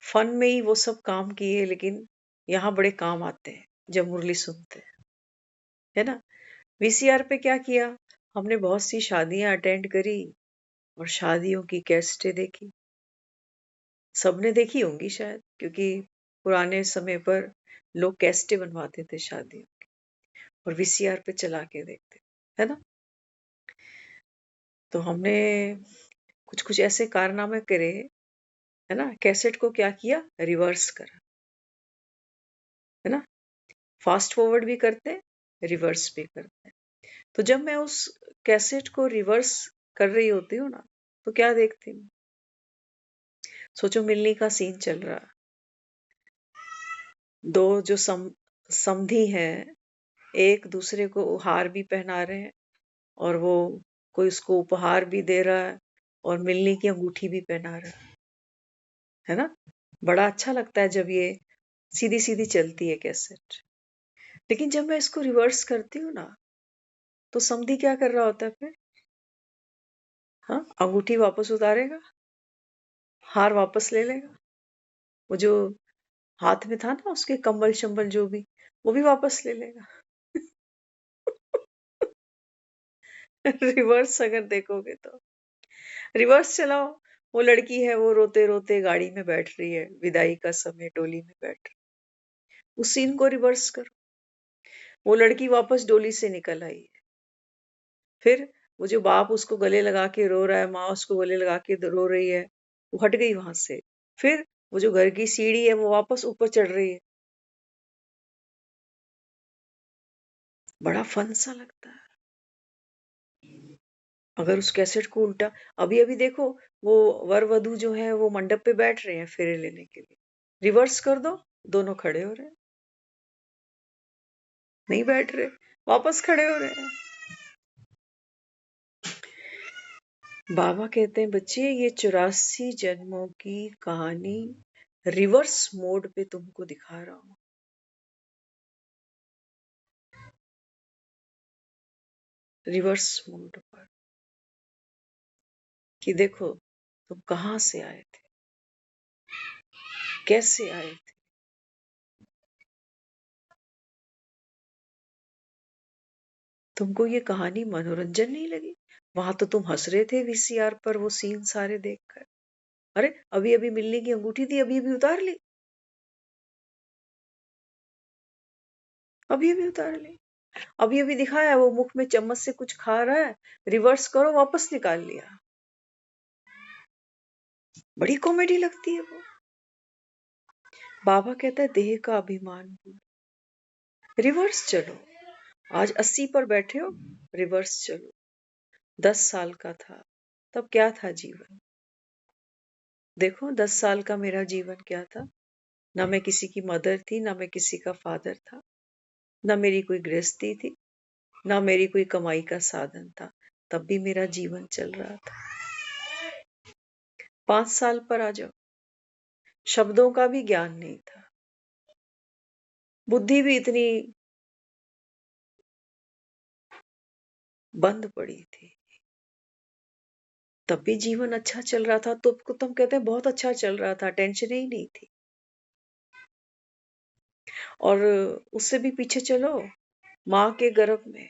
फन में ही वो सब काम किए, लेकिन यहाँ बड़े काम आते हैं जब मुरली सुनते हैं, है ना। वीसीआर पे क्या किया, हमने बहुत सी शादियां अटेंड करी और शादियों की कैसेटें देखी। सबने देखी होंगी शायद, क्योंकि पुराने समय पर लोग कैसेटें बनवाते थे शादियों की और वीसीआर पे चला के देखते, है ना। तो हमने कुछ कुछ ऐसे कारनामे करे, है ना। कैसेट को क्या किया, रिवर्स करा, है ना। फास्ट फॉरवर्ड भी करते हैं, रिवर्स भी करते हैं। तो जब मैं उस कैसेट को रिवर्स कर रही होती हूँ ना, तो क्या देखती हूँ, सोचो मिलनी का सीन चल रहा, दो जो समधी हैं, एक दूसरे को हार भी पहना रहे हैं, और वो कोई उसको उपहार भी दे रहा है और मिलनी की अंगूठी भी पहना रहा है ना। बड़ा अच्छा लगता है जब ये सीधी सीधी चलती है कैसेट। लेकिन जब मैं इसको रिवर्स करती हूँ ना, तो समधी क्या कर रहा होता है फिर, हाँ, अंगूठी वापस उतारेगा, हार वापस ले लेगा, वो जो हाथ में था ना उसके कंबल शंबल जो भी, वो भी वापस ले लेगा। रिवर्स अगर देखोगे तो, रिवर्स चलाओ, वो लड़की है, वो रोते रोते गाड़ी में बैठ रही है, विदाई का समय डोली में बैठ रही, उस सीन को रिवर्स करो, वो लड़की वापस डोली से निकल आई है, फिर वो जो बाप उसको गले लगा के रो रहा है, माँ उसको गले लगा के रो रही है, वो हट गई वहां से, फिर वो जो घर की सीढ़ी है वो वापस ऊपर चढ़ रही है, बड़ा फन सा लगता है। अगर उस कैसेट को उल्टा, अभी अभी देखो, वो वर वधू जो है वो मंडप पे बैठ रहे हैं फेरे लेने के लिए, रिवर्स कर दो, दोनों खड़े हो रहे हैं, नहीं बैठ रहे, वापस खड़े हो रहे हैं। बाबा कहते हैं बच्चे, ये 84 जन्मों की कहानी रिवर्स मोड पे तुमको दिखा रहा हूं, रिवर्स मोड पर, कि देखो तुम कहां से आए थे, कैसे आए थे। तुमको ये कहानी मनोरंजन नहीं लगी? वहां तो तुम हंस रहे थे वीसीआर पर वो सीन सारे देखकर। अरे अभी अभी मिलने की अंगूठी थी, अभी अभी उतार ली, अभी अभी उतार ली, अभी अभी दिखाया वो मुख में चम्मच से कुछ खा रहा है, रिवर्स करो वापस निकाल लिया, बड़ी कॉमेडी लगती है वो। बाबा कहता है देह का अभिमान भूलो, रिवर्स चलो, आज 80 पर बैठे हो, रिवर्स चलो, 10 साल का था तब क्या था जीवन, देखो 10 साल का मेरा जीवन क्या था, ना मैं किसी की मदर थी, ना मैं किसी का फादर था, ना मेरी कोई गृहस्थी थी, ना मेरी कोई कमाई का साधन था, तब भी मेरा जीवन चल रहा था। 5 साल पर आ जाओ, शब्दों का भी ज्ञान नहीं था, बुद्धि भी इतनी बंद पड़ी थी, तब भी जीवन अच्छा चल रहा था, तो तुम कहते हैं बहुत अच्छा चल रहा था, टेंशन ही नहीं थी। और उससे भी पीछे चलो, माँ के गर्भ में,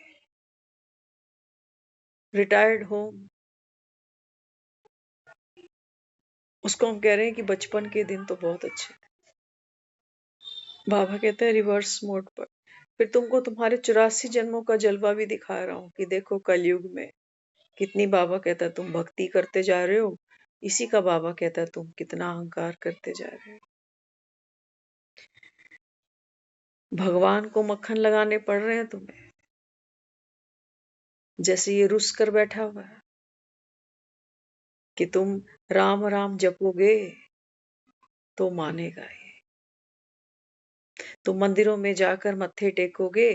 रिटायर्ड होम, उसको हम कह रहे हैं कि बचपन के दिन तो बहुत अच्छे थे। बाबा कहते हैं रिवर्स मोड पर, फिर तुमको तुम्हारे 84 जन्मों का जलवा भी दिखा रहा हूँ कि देखो कलयुग में कितनी, बाबा कहता है तुम भक्ति करते जा रहे हो, इसी का बाबा कहता है तुम कितना अहंकार करते जा रहे हो, भगवान को मक्खन लगाने पड़ रहे हैं तुम्हें, जैसे ये रुस कर बैठा हुआ है कि तुम राम राम जपोगे तो मानेगा ये, तुम मंदिरों में जाकर मत्थे टेकोगे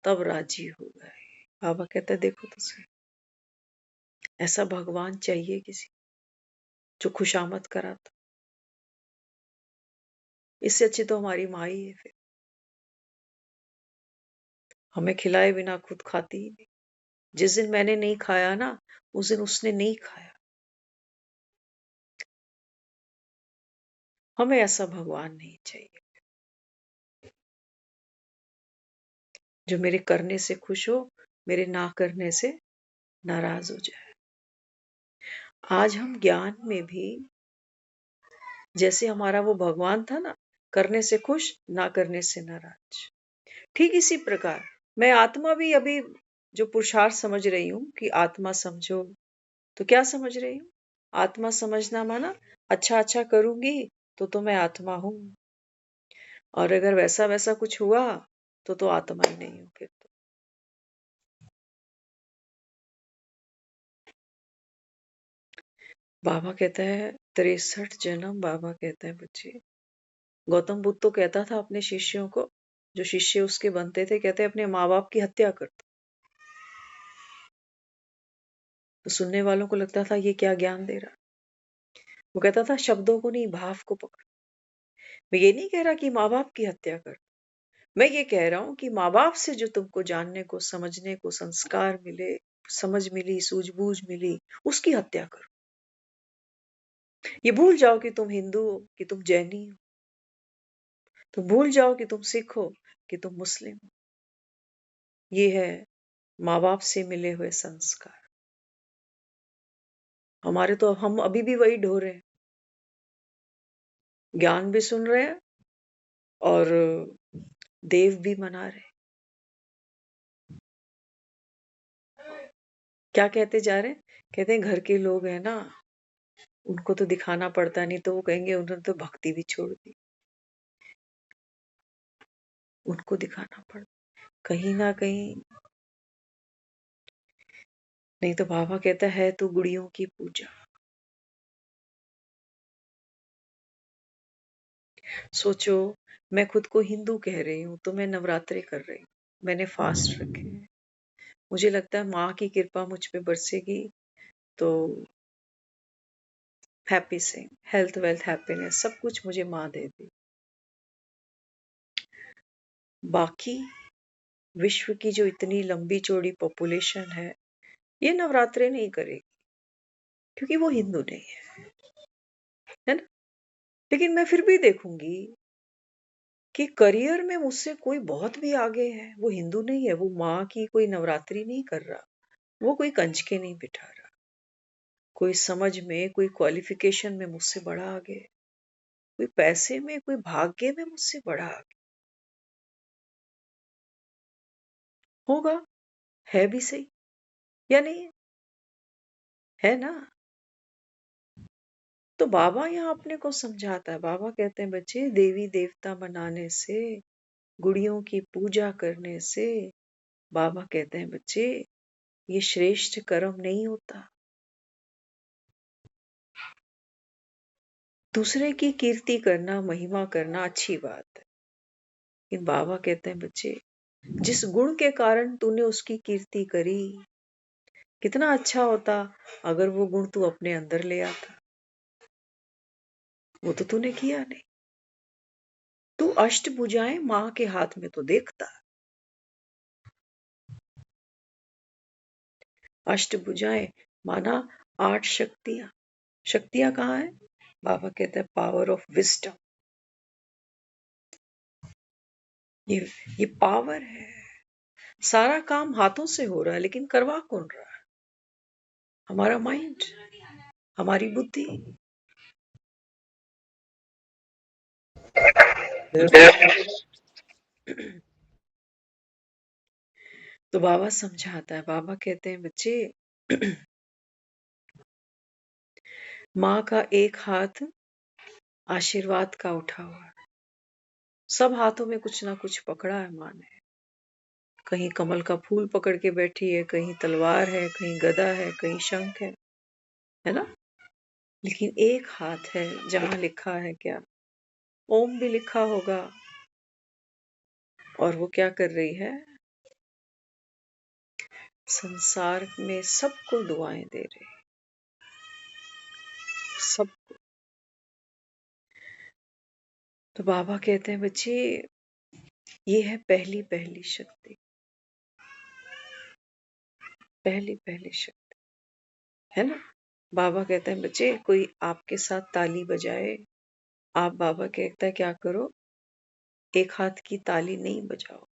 तब राजी होगा ये। बाबा कहता है देखो तो सही, ऐसा भगवान चाहिए किसी जो खुशामद कराता, इससे अच्छी तो हमारी माँ ही है, फिर हमें खिलाए बिना खुद खाती ही नहीं, जिस दिन मैंने नहीं खाया ना, उस दिन उसने नहीं खाया। हमें ऐसा भगवान नहीं चाहिए जो मेरे करने से खुश हो, मेरे ना करने से नाराज हो जाए। आज हम ज्ञान में भी, जैसे हमारा वो भगवान था ना, करने से खुश, ना करने से नाराज, ठीक इसी प्रकार मैं आत्मा भी अभी जो पुरुषार्थ समझ रही हूँ कि आत्मा समझो, तो क्या समझ रही हूँ? आत्मा समझना माना अच्छा अच्छा करूंगी तो मैं आत्मा हूं, और अगर वैसा वैसा कुछ हुआ तो आत्मा ही नहीं हूं फिर तो। बाबा कहता है 63 जन्म, बाबा कहता है बच्चे, गौतम बुद्ध तो कहता था अपने शिष्यों को, जो शिष्य उसके बनते थे, कहते अपने माँ बाप की हत्या कर दो, तो सुनने वालों को लगता था ये क्या ज्ञान दे रहा। वो कहता था शब्दों को नहीं, भाव को पकड़। मैं ये नहीं कह रहा कि माँ बाप की हत्या कर, मैं ये कह रहा हूं कि माँ बाप से जो तुमको जानने को, समझने को संस्कार मिले, समझ मिली, सूझबूझ मिली, उसकी हत्या करो। ये भूल जाओ कि तुम हिंदू हो, कि तुम जैनी हो। तुम भूल जाओ कि तुम सिख हो, कि तुम मुस्लिम हो। ये है माँ बाप से मिले हुए संस्कार। हमारे तो हम अभी भी वही ढो रहे हैं, ज्ञान भी सुन रहे हैं और देव भी मना रहे हैं। क्या कहते जा रहे हैं? कहते हैं घर के लोग हैं ना, उनको तो दिखाना पड़ता नहीं, तो वो कहेंगे उन्होंने तो भक्ति भी छोड़ दी, उनको दिखाना पड़ता कहीं ना कहीं। नहीं तो बाबा कहता है तू गुड़ियों की पूजा। सोचो, मैं खुद को हिंदू कह रही हूँ तो मैं नवरात्रे कर रही हूँ, मैंने फास्ट रखे हैं। मुझे लगता है माँ की कृपा मुझ पे बरसेगी तो हैप्पी से हेल्थ वेल्थ हैप्पीनेस सब कुछ मुझे माँ दे दी। बाकी विश्व की जो इतनी लंबी चौड़ी पॉपुलेशन है, ये नवरात्रे नहीं करेगी क्योंकि वो हिंदू नहीं है ना। लेकिन मैं फिर भी देखूंगी कि करियर में मुझसे कोई बहुत भी आगे है, वो हिंदू नहीं है, वो माँ की कोई नवरात्रि नहीं कर रहा, वो कोई कंजके नहीं बिठा रहा, कोई समझ में, कोई क्वालिफिकेशन में मुझसे बड़ा आगे है, कोई पैसे में, कोई भाग्य में मुझसे बड़ा आगे होगा। है भी सही या नहीं है? है ना। तो बाबा यहाँ अपने को समझाता है। बाबा कहते हैं बच्चे, देवी देवता मनाने से, गुड़ियों की पूजा करने से, बाबा कहते हैं बच्चे, ये श्रेष्ठ कर्म नहीं होता। दूसरे की कीर्ति करना, महिमा करना अच्छी बात है, लेकिन बाबा कहते हैं बच्चे, जिस गुण के कारण तूने उसकी कीर्ति करी, कितना अच्छा होता अगर वो गुण तू अपने अंदर ले आता। वो तो तूने किया नहीं। तू अष्टभुजाएं माँ के हाथ में तो देखता। अष्टभुजाएं माना 8 शक्तियां। शक्तियां कहाँ है? बाबा कहते हैं पावर ऑफ विजडम। ये पावर है। सारा काम हाथों से हो रहा है, लेकिन करवा कौन रहा है? हमारा माइंड, हमारी बुद्धि। तो बाबा समझाता है। बाबा कहते हैं बच्चे, माँ का एक हाथ आशीर्वाद का उठा हुआ है, सब हाथों में कुछ ना कुछ पकड़ा है माँ ने। कहीं कमल का फूल पकड़ के बैठी है, कहीं तलवार है, कहीं गदा है, कहीं शंख है ना। लेकिन एक हाथ है जहां लिखा है क्या? ओम भी लिखा होगा। और वो क्या कर रही है? संसार में सबको दुआएं दे रही है, सबको। तो बाबा कहते हैं बच्चे, ये है पहली पहली शक्ति, पहली पहली शक्ति, है ना। बाबा कहते हैं बच्चे, कोई आपके साथ ताली बजाए, आप बाबा कहता है क्या करो? एक हाथ की ताली नहीं बजाओ।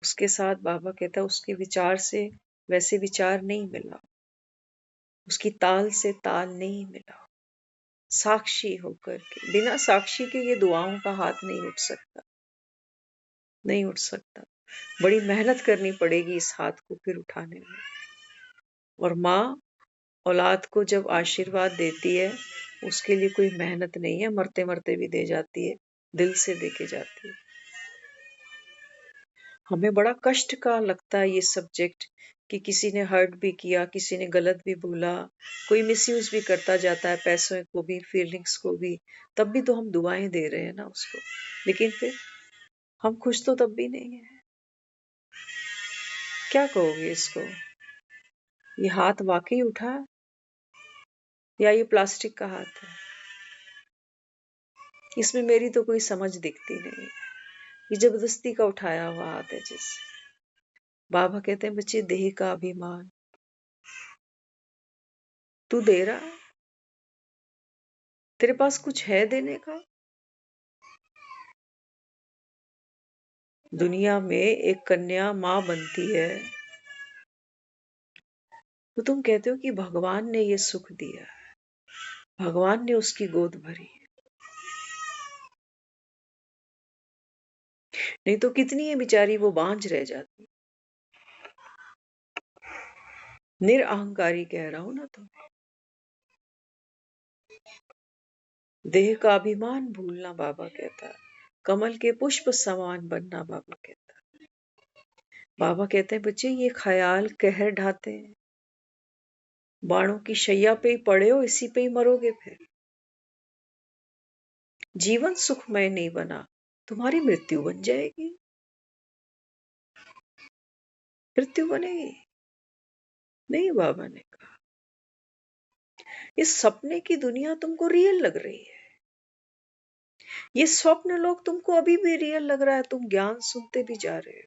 उसके साथ बाबा कहता है उसके विचार से वैसे विचार नहीं मिलाओ, उसकी ताल से ताल नहीं मिलाओ। साक्षी होकर के, बिना साक्षी के ये दुआओं का हाथ नहीं उठ सकता, नहीं उठ सकता। बड़ी मेहनत करनी पड़ेगी इस हाथ को फिर उठाने में। और माँ औलाद को जब आशीर्वाद देती है, उसके लिए कोई मेहनत नहीं है, मरते मरते भी दे जाती है, दिल से दे के जाती है। हमें बड़ा कष्ट का लगता है ये सब्जेक्ट, कि किसी ने हर्ट भी किया, किसी ने गलत भी बोला, कोई मिसयूज भी करता जाता है, पैसों को भी, फीलिंग्स को भी, तब भी तो हम दुआएं दे रहे हैं ना उसको। लेकिन फिर हम खुश तो तब भी नहीं है। क्या कहोगे इसको? ये हाथ वाकई उठा या ये प्लास्टिक का हाथ है? इसमें मेरी तो कोई समझ दिखती नहीं है। ये जबरदस्ती का उठाया हुआ हाथ है जैसे। बाबा कहते हैं बच्चे देह का अभिमान तू दे रहा है, तेरे पास कुछ है देने का। दुनिया में एक कन्या माँ बनती है तो तुम कहते हो कि भगवान ने ये सुख दिया, भगवान ने उसकी गोद भरी। नहीं तो कितनी है बेचारी वो बांझ रह जाती। निरअहंकारी कह रहा हूं ना तुम्हें। देह का अभिमान भूलना बाबा कहता है, कमल के पुष्प समान बनना बाबा कहता है। बाबा कहते हैं बच्चे ये ख्याल कहर ढाते हैं, बाणों की शैया पे ही पड़े हो, इसी पे ही मरोगे। फिर जीवन सुखमय नहीं बना, तुम्हारी मृत्यु बन जाएगी। मृत्यु बनेगी नहीं, बाबा ने कहा। इस सपने की दुनिया तुमको रियल लग रही है, ये स्वप्न लोग तुमको अभी भी रियल लग रहा है, तुम ज्ञान सुनते भी जा रहे हो।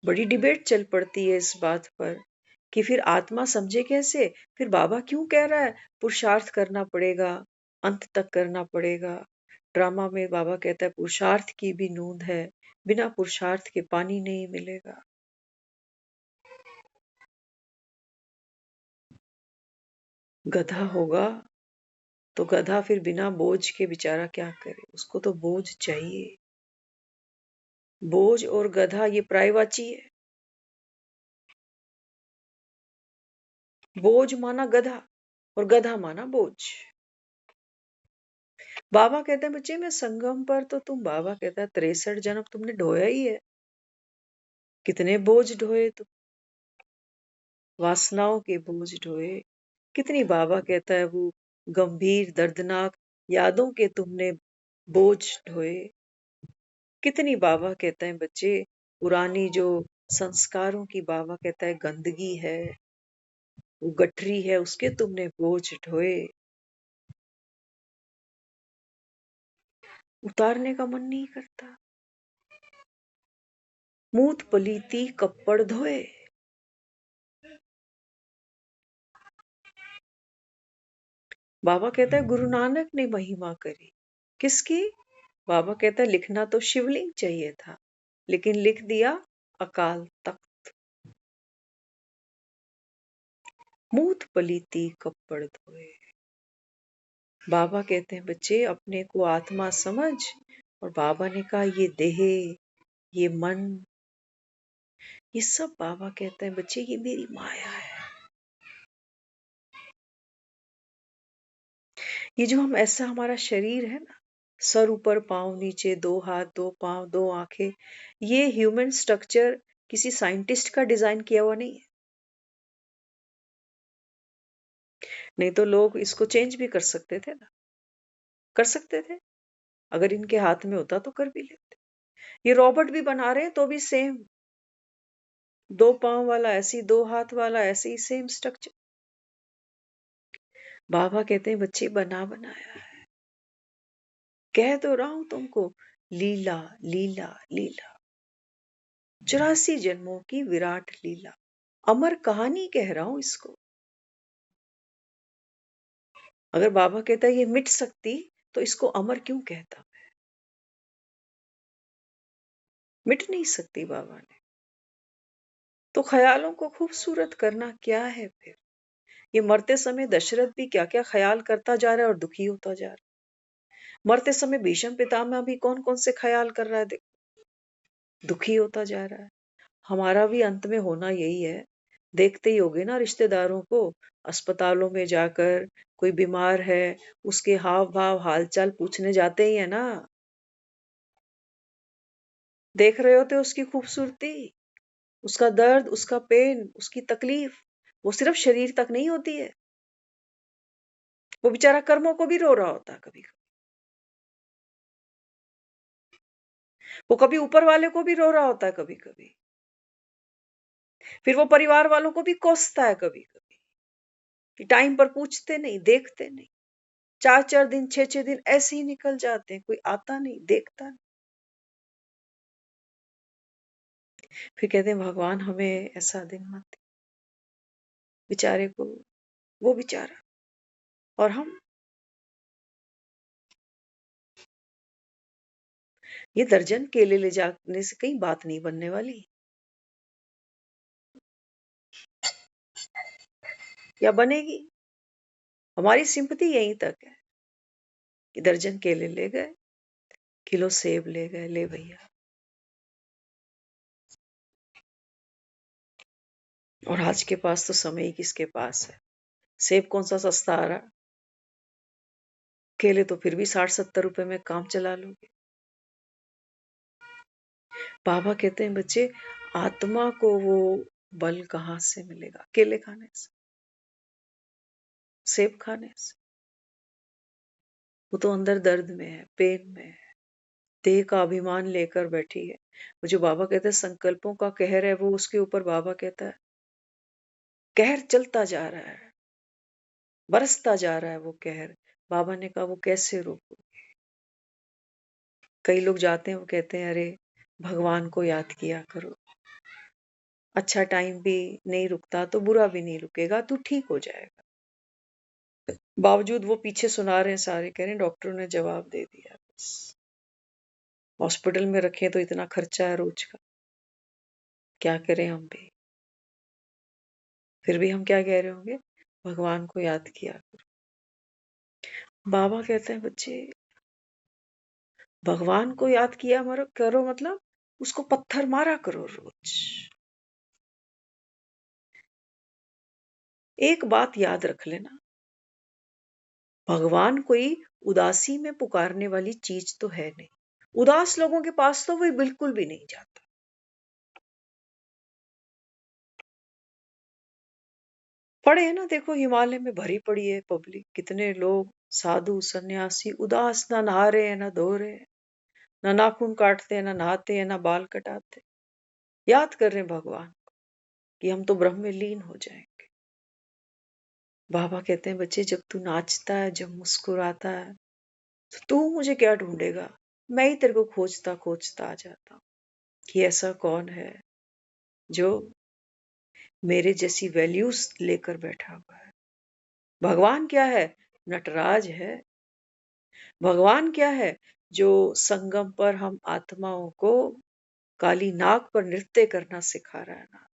बड़ी डिबेट चल पड़ती है इस बात पर कि फिर आत्मा समझे कैसे, फिर बाबा क्यों कह रहा है पुरुषार्थ करना पड़ेगा, अंत तक करना पड़ेगा। ड्रामा में बाबा कहता है पुरुषार्थ की भी नूंद है, बिना पुरुषार्थ के पानी नहीं मिलेगा। गधा होगा तो गधा फिर बिना बोझ के बेचारा क्या करे, उसको तो बोझ चाहिए। बोझ और गधा ये पर्यायवाची है। बोझ माना गधा और गधा माना बोझ। बाबा कहते हैं बच्चे मैं संगम पर, तो तुम बाबा कहता है 63 जन्म तुमने ढोया ही है। कितने बोझ ढोए तुम, वासनाओं के बोझ ढोए। कितनी बाबा कहता है वो गंभीर दर्दनाक यादों के तुमने बोझ ढोए। कितनी बाबा कहते हैं बच्चे पुरानी जो संस्कारों की बाबा कहता है गंदगी है, वो गठरी है, उसके तुमने बोझ ढोए। उतारने का मन नहीं करता। मूत पलीती कप्पड़ धोए। बाबा कहता है गुरु नानक ने महिमा करी किसकी। बाबा कहता है लिखना तो शिवलिंग चाहिए था, लेकिन लिख दिया अकाल तख्त। मूत पलीती कप्पड़ धोए। बाबा कहते हैं बच्चे अपने को आत्मा समझ, और बाबा ने कहा ये देह, ये मन, ये सब बाबा कहते हैं बच्चे ये मेरी माया है। ये जो हम ऐसा हमारा शरीर है ना, सर ऊपर पांव नीचे, 2 हाथ 2 पांव 2 आंखें, ये ह्यूमन स्ट्रक्चर किसी साइंटिस्ट का डिजाइन किया हुआ नहीं है। नहीं तो लोग इसको चेंज भी कर सकते थे ना, कर सकते थे। अगर इनके हाथ में होता तो कर भी लेते। ये रॉबोट भी बना रहे हैं तो भी सेम, 2 पांव वाला ऐसी, 2 हाथ वाला ऐसे ही, सेम स्ट्रक्चर। बाबा कहते हैं बच्चे बना बनाया है। कह तो रहा हूं तुमको, लीला लीला लीला, 84 जन्मों की विराट लीला, अमर कहानी कह रहा हूं इसको। अगर बाबा कहता है ये मिट सकती तो इसको अमर क्यों कहता। मिट नहीं सकती बाबा ने। तो ख्यालों को खूबसूरत करना क्या है फिर। ये मरते समय दशरथ भी क्या क्या ख्याल करता जा रहा है और दुखी होता जा रहा है। मरते समय भीष्म पितामह भी कौन कौन से ख्याल कर रहा है, देखो, दुखी होता जा रहा है। हमारा भी अंत में होना यही है। देखते ही होगे ना रिश्तेदारों को, अस्पतालों में जाकर कोई बीमार है, उसके हाव भाव हालचाल पूछने जाते ही है ना। देख रहे होते उसकी खूबसूरती, उसका दर्द, उसका पेन, उसकी तकलीफ, वो सिर्फ शरीर तक नहीं होती है। वो बेचारा कर्मों को भी रो रहा होता है कभी। वो कभी ऊपर वाले को भी रो रहा होता है कभी कभी। फिर वो परिवार वालों को भी कोसता है कभी कभी कि टाइम पर पूछते नहीं, देखते नहीं। 4 4 दिन 6 6 दिन ऐसे ही निकल जाते हैं, कोई आता नहीं, देखता नहीं। फिर कहते हैं भगवान हमें ऐसा दिन मत दे। बेचारे को, वो बेचारा, और हम, ये दर्जन केले ले जाने से कहीं बात नहीं बनने वाली, या बनेगी। हमारी सिंपैथी यहीं तक है कि दर्जन केले ले गए, किलो सेब ले गए, ले भैया। और आज के पास तो समय ही किसके पास है। सेब कौन सा सस्ता आ रहा, केले तो फिर भी 60-70 रुपए में काम चला लोगे। बाबा कहते हैं बच्चे, आत्मा को वो बल कहाँ से मिलेगा? केले खाने से, सेब खाने से। वो तो अंदर दर्द में है, पेन में है, देह का अभिमान लेकर बैठी है। वो जो बाबा कहते हैं संकल्पों का कहर है, वो उसके ऊपर बाबा कहता है कहर चलता जा रहा है, बरसता जा रहा है वो कहर। बाबा ने कहा वो कैसे रोको? कई लोग जाते हैं, वो कहते हैं अरे भगवान को याद किया करो, अच्छा टाइम भी नहीं रुकता तो बुरा भी नहीं रुकेगा, तू ठीक हो जाएगा। बावजूद वो पीछे सुना रहे हैं, सारे कह रहे हैं डॉक्टरों ने जवाब दे दिया, बस हॉस्पिटल में रखे तो इतना खर्चा है रोज का, क्या करें हम भी। फिर भी हम क्या कह रहे होंगे, भगवान को याद किया करो। बाबा कहते हैं बच्चे, भगवान को याद किया करो मतलब उसको पत्थर मारा करो रोज। एक बात याद रख लेना, भगवान कोई उदासी में पुकारने वाली चीज तो है नहीं। उदास लोगों के पास तो वो बिल्कुल भी नहीं जाता। पड़े है ना, देखो हिमालय में भरी पड़ी है पब्लिक, कितने लोग साधु सन्यासी उदास, ना नहा रहे हैं ना धो रहे हैं, ना नाखून काटते हैं ना नहाते हैं ना बाल कटाते, याद कर रहे हैं भगवान को कि हम तो ब्रह्म में लीन हो जाएंगे। बाबा कहते हैं बच्चे, जब तू नाचता है, जब मुस्कुराता है, तो तू मुझे क्या ढूंढेगा, मैं ही तेरे को खोजता खोजता आ जाता हूँ कि ऐसा कौन है जो मेरे जैसी वैल्यूज लेकर बैठा हुआ है। भगवान क्या है? नटराज है। भगवान क्या है? जो संगम पर हम आत्माओं को काली नाग पर नृत्य करना सिखा रहा है ना,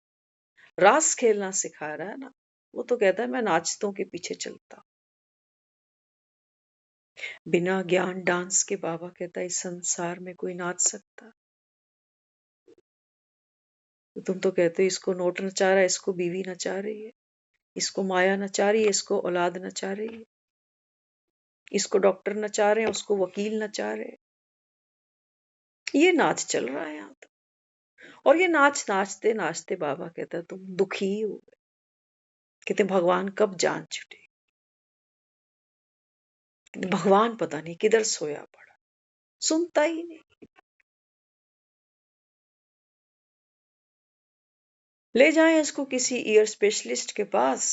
रास खेलना सिखा रहा है ना। वो तो कहता है मैं नाचतों के पीछे चलता हूं। बिना ज्ञान डांस के बाबा कहता है इस संसार में कोई नाच सकता? तो तुम तो कहते हो इसको नोट नचा रहा है, इसको बीवी नचा रही है, इसको माया नचा रही है, इसको औलाद नचा रही है, इसको डॉक्टर नचा रहे हैं, उसको वकील नचा रहे हैं। ये नाच चल रहा है यहाँ तो। और ये नाच नाचते नाचते बाबा कहता है तुम दुखी ही हो गए। कहते भगवान कब जान छूटे, भगवान पता नहीं किधर सोया पड़ा, सुनता ही नहीं। ले जाएं इसको किसी ईयर स्पेशलिस्ट के पास।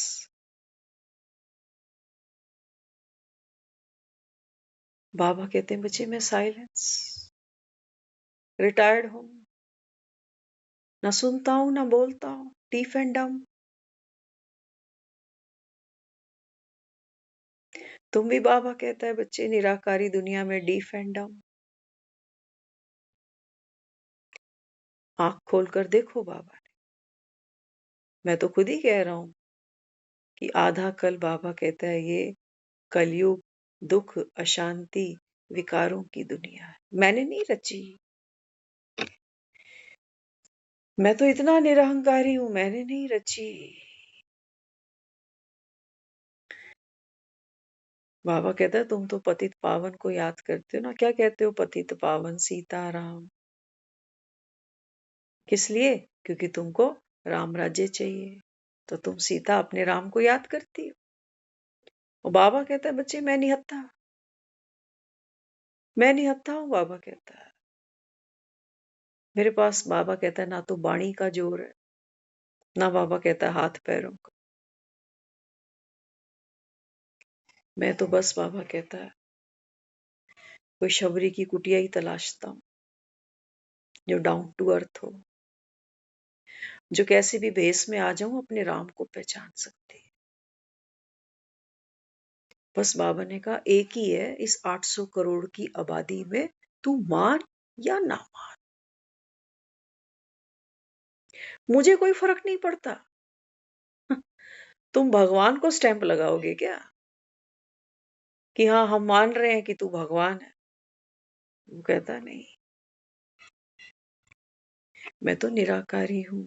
बाबा कहते हैं बच्चे मैं साइलेंस, रिटायर्ड हूं, ना सुनता हूं ना बोलता हूं, डीफ एंड डम। तुम भी, बाबा कहता है बच्चे, निराकारी दुनिया में डीफ एंड डम। आंख खोलकर देखो बाबा ने, मैं तो खुद ही कह रहा हूं कि आधा कल बाबा कहता है ये कलयुग दुख अशांति विकारों की दुनिया है, मैंने नहीं रची। मैं तो इतना निरहंकारी हूं, मैंने नहीं रची। बाबा कहता है तुम तो पतित पावन को याद करते हो ना, क्या कहते हो पतित पावन सीताराम, किस लिए? क्योंकि तुमको राम राज्य चाहिए, तो तुम सीता अपने राम को याद करती हो। और बाबा कहता है बच्चे मैं निहत्था, मैं निहत्था हूं। बाबा कहता है मेरे पास, बाबा कहता है ना तो वाणी का जोर है, ना बाबा कहता है हाथ पैरों का। मैं तो बस, बाबा कहता है, कोई शबरी की कुटिया ही तलाशता हूं जो डाउन टू अर्थ हो, जो कैसे भी भेष में आ जाऊं अपने राम को पहचान सकती है। बस बाबा ने कहा एक ही है इस 800 करोड़ की आबादी में, तू मान या ना मान, मुझे कोई फर्क नहीं पड़ता। तुम भगवान को स्टैंप लगाओगे क्या कि हाँ हम मान रहे हैं कि तू भगवान है? वो कहता नहीं, मैं तो निराकारी हूं,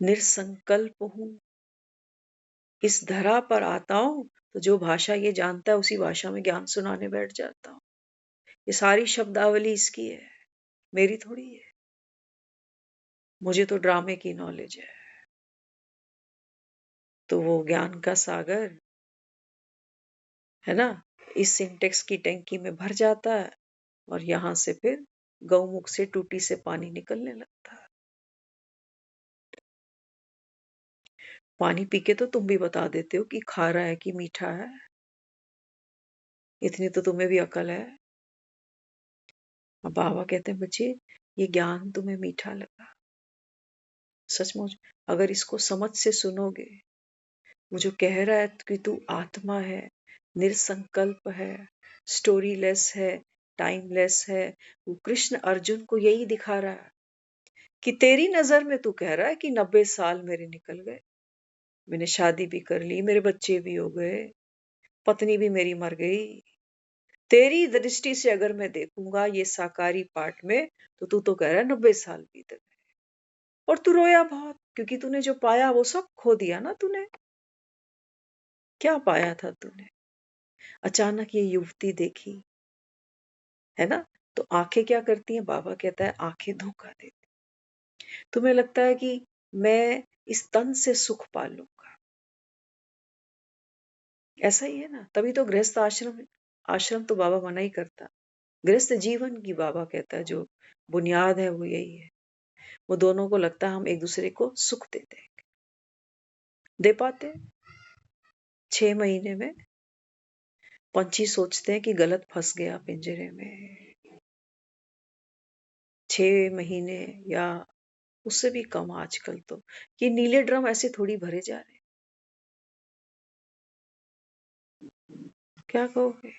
निरसंकल्प हूं। इस धरा पर आता हूं तो जो भाषा ये जानता है उसी भाषा में ज्ञान सुनाने बैठ जाता हूं। ये सारी शब्दावली इसकी है, मेरी थोड़ी है। मुझे तो ड्रामे की नॉलेज है। तो वो ज्ञान का सागर है ना, इस सिंटेक्स की टैंकी में भर जाता है और यहां से फिर गौमुख से टूटी से पानी निकलने लगता है। पानी पी के तो तुम भी बता देते हो कि खारा है कि मीठा है, इतनी तो तुम्हें भी अकल है। अब बाबा कहते हैं बच्चे ये ज्ञान तुम्हें मीठा लगा, सचमुच अगर इसको समझ से सुनोगे, वो जो कह रहा है कि तू आत्मा है, निरसंकल्प है, स्टोरीलेस है, टाइमलेस है, वो कृष्ण अर्जुन को यही दिखा रहा है कि तेरी नजर में तू कह रहा है कि 90 साल मेरे निकल गए, मैंने शादी भी कर ली, मेरे बच्चे भी हो गए, पत्नी भी मेरी मर गई। तेरी दृष्टि से अगर मैं देखूंगा ये साकारी पाठ में, तो तू तो कह रहा है 90 साल बीत गए। और तू रोया बहुत क्योंकि तूने जो पाया वो सब खो दिया ना तूने। क्या पाया था तूने? अचानक ये युवती देखी, है ना, तो आंखें क्या करती हैं? बाबा कहता है आंखें धोखा देती। तुम्हें लगता है कि मैं इस तन से सुख पा लूंगा, ऐसा ही है ना। तभी तो गृहस्थ आश्रम, आश्रम तो बाबा मना ही करता। गृहस्थ जीवन की बाबा कहता है जो बुनियाद है वो यही है। वो दोनों को लगता है हम एक दूसरे को सुख देते हैं, दे पाते 6 महीने में। पंछी सोचते हैं कि गलत फंस गया पिंजरे में, 6 महीने या उससे भी कम आजकल तो। ये नीले ड्रम ऐसे थोड़ी भरे जा रहे, क्या कहोगे?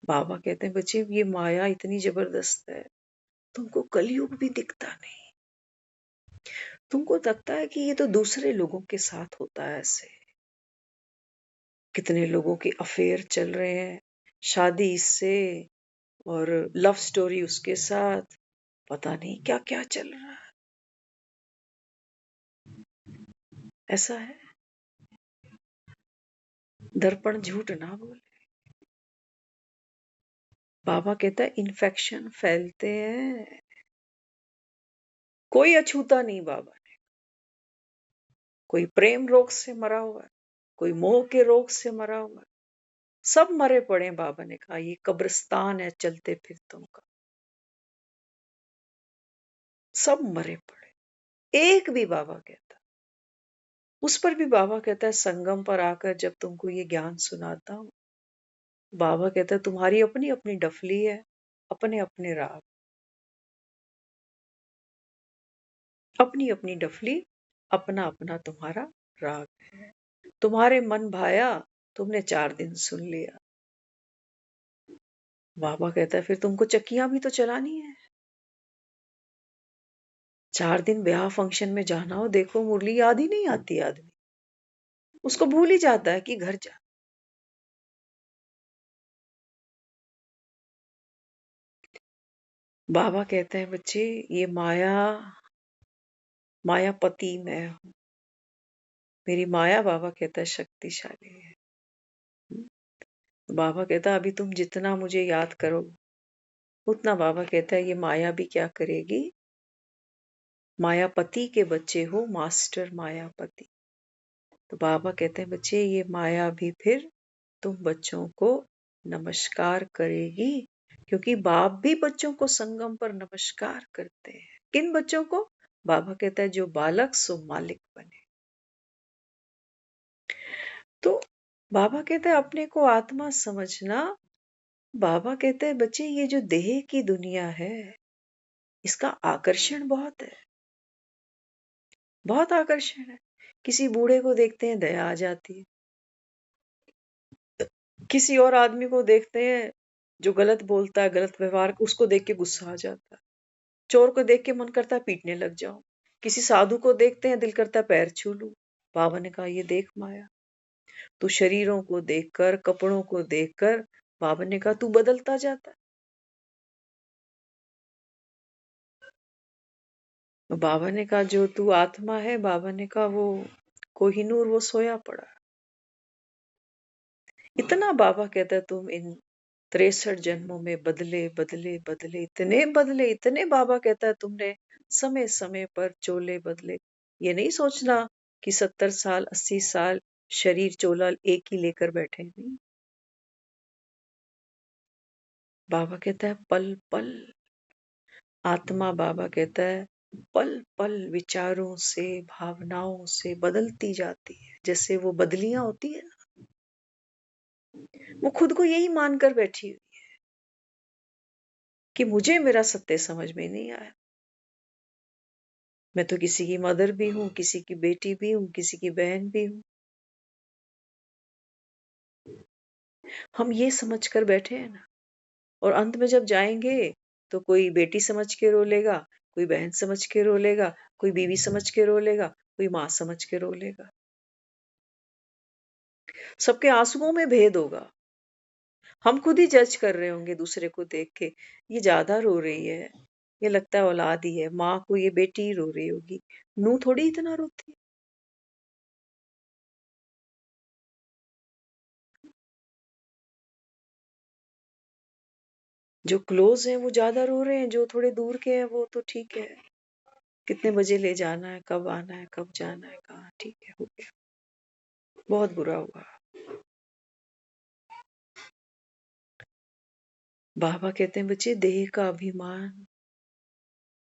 बाबा कहते हैं बच्चे ये माया इतनी जबरदस्त है, तुमको कलयुग भी दिखता नहीं। तुमको लगता है कि ये तो दूसरे लोगों के साथ होता है ऐसे। कितने लोगों के अफेयर चल रहे हैं, शादी इससे और लव स्टोरी उसके साथ, पता नहीं क्या क्या चल रहा है। ऐसा है, दर्पण झूठ ना बोले। बाबा कहता है इन्फेक्शन फैलते हैं, कोई अछूता नहीं बाबा ने। कोई प्रेम रोग से मरा हुआ है, कोई मोह के रोग से मरा हुआ है, सब मरे पड़े हैं। बाबा ने कहा ये कब्रिस्तान है चलते फिरतों का, सब मरे पड़े, एक भी बाबा कहता। उस पर भी बाबा कहता है संगम पर आकर जब तुमको ये ज्ञान सुनाता हूं, बाबा कहता है तुम्हारी अपनी अपनी डफली है, अपने अपने राग, अपनी अपनी डफली, अपना अपना तुम्हारा राग है। तुम्हारे मन भाया, तुमने 4 दिन सुन लिया। बाबा कहता है फिर तुमको चक्कियां भी तो चलानी है। 4 दिन ब्याह फंक्शन में जाना हो, देखो मुरली याद ही नहीं आती, आदमी उसको भूल ही जाता है कि घर जा। बाबा कहते हैं बच्चे ये माया, मायापति मैं हूं। मेरी माया बाबा कहता है शक्तिशाली है। बाबा कहता है अभी तुम जितना मुझे याद करो उतना, बाबा कहता है ये माया भी क्या करेगी। मायापति के बच्चे हो, मास्टर मायापति। तो बाबा कहते हैं बच्चे ये माया भी फिर तुम बच्चों को नमस्कार करेगी, क्योंकि बाप भी बच्चों को संगम पर नमस्कार करते हैं। किन बच्चों को? बाबा कहता है जो बालक सो मालिक बने। तो बाबा कहता है अपने को आत्मा समझना। बाबा कहते हैं बच्चे ये जो देह की दुनिया है इसका आकर्षण बहुत है, बहुत आकर्षण है। किसी बूढ़े को देखते हैं दया आ जाती है, किसी और आदमी को देखते हैं जो गलत बोलता है, गलत व्यवहार, उसको देख के गुस्सा आ जाता है। चोर को देख के मन करता है पीटने लग जाओ। किसी साधु को देखते हैं दिल करता है पैर छू लूं। बाबा ने कहा ये देख माया, तू शरीरों को देखकर, कपड़ों को देखकर, बाबा ने कहा तू बदलता जाता है। बाबा ने कहा जो तू आत्मा है, बाबा ने कहा वो कोहिनूर वो सोया पड़ा। इतना बाबा कहता है तुम इन 63 जन्मों में बदले बदले बदले, इतने बदले, इतने बाबा कहता है तुमने समय समय पर चोले बदले। ये नहीं सोचना कि 70 साल 80 साल शरीर चोला एक ही लेकर बैठे, नहीं। बाबा कहता है पल पल, आत्मा बाबा कहता है पल पल विचारों से, भावनाओं से बदलती जाती है। जैसे वो बदलियां होती है ना, वो खुद को यही मानकर बैठी हुई कि मुझे मेरा सत्य समझ में नहीं आया। मैं तो किसी की मदर भी हूँ, किसी की बेटी भी हूँ, किसी की बहन भी हूँ। हम ये समझ कर बैठे हैं ना, और अंत में जब जाएंगे तो कोई बेटी समझ के रो लेगा, कोई बहन समझ के रो लेगा, कोई बीवी समझ के रो लेगा, कोई माँ समझ के रो लेगा। सबके आंसुओं में भेद होगा। हम खुद ही जज कर रहे होंगे दूसरे को देख के, ये ज्यादा रो रही है, ये लगता है औलाद ही है, माँ को ये बेटी ही रो रही होगी, नू थोड़ी इतना रोती है। जो क्लोज है वो ज्यादा रो रहे हैं, जो थोड़े दूर के हैं वो तो ठीक है, कितने बजे ले जाना है, कब आना है, कब जाना है, कहाँ, ठीक है, हो गया। बहुत बुरा हुआ। बाबा कहते हैं बच्चे देह का अभिमान,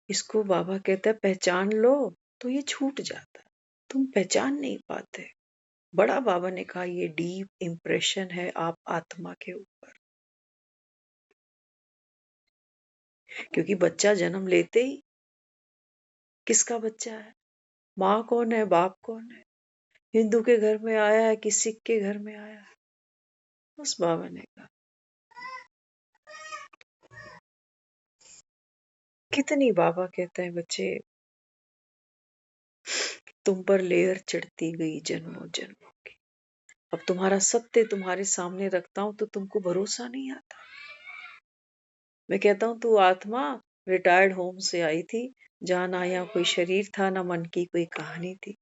इसको बाबा कहता है पहचान लो तो ये छूट जाता है, तुम पहचान नहीं पाते। बड़ा बाबा ने कहा ये डीप इम्प्रेशन है आप आत्मा के ऊपर, क्योंकि बच्चा जन्म लेते ही किसका बच्चा है, माँ कौन है, बाप कौन है, हिंदू के घर में आया है कि सिख के घर में आया है। बस बाबा ने कहा कितनी, बाबा कहते हैं बच्चे तुम पर लेयर चढ़ती गई जन्मों जन्मों की, अब तुम्हारा सत्य तुम्हारे सामने रखता हूं तो तुमको भरोसा नहीं आता। मैं कहता हूं तू आत्मा रिटायर्ड होम से आई थी, जहां ना यहाँ कोई शरीर था ना मन की कोई कहानी थी।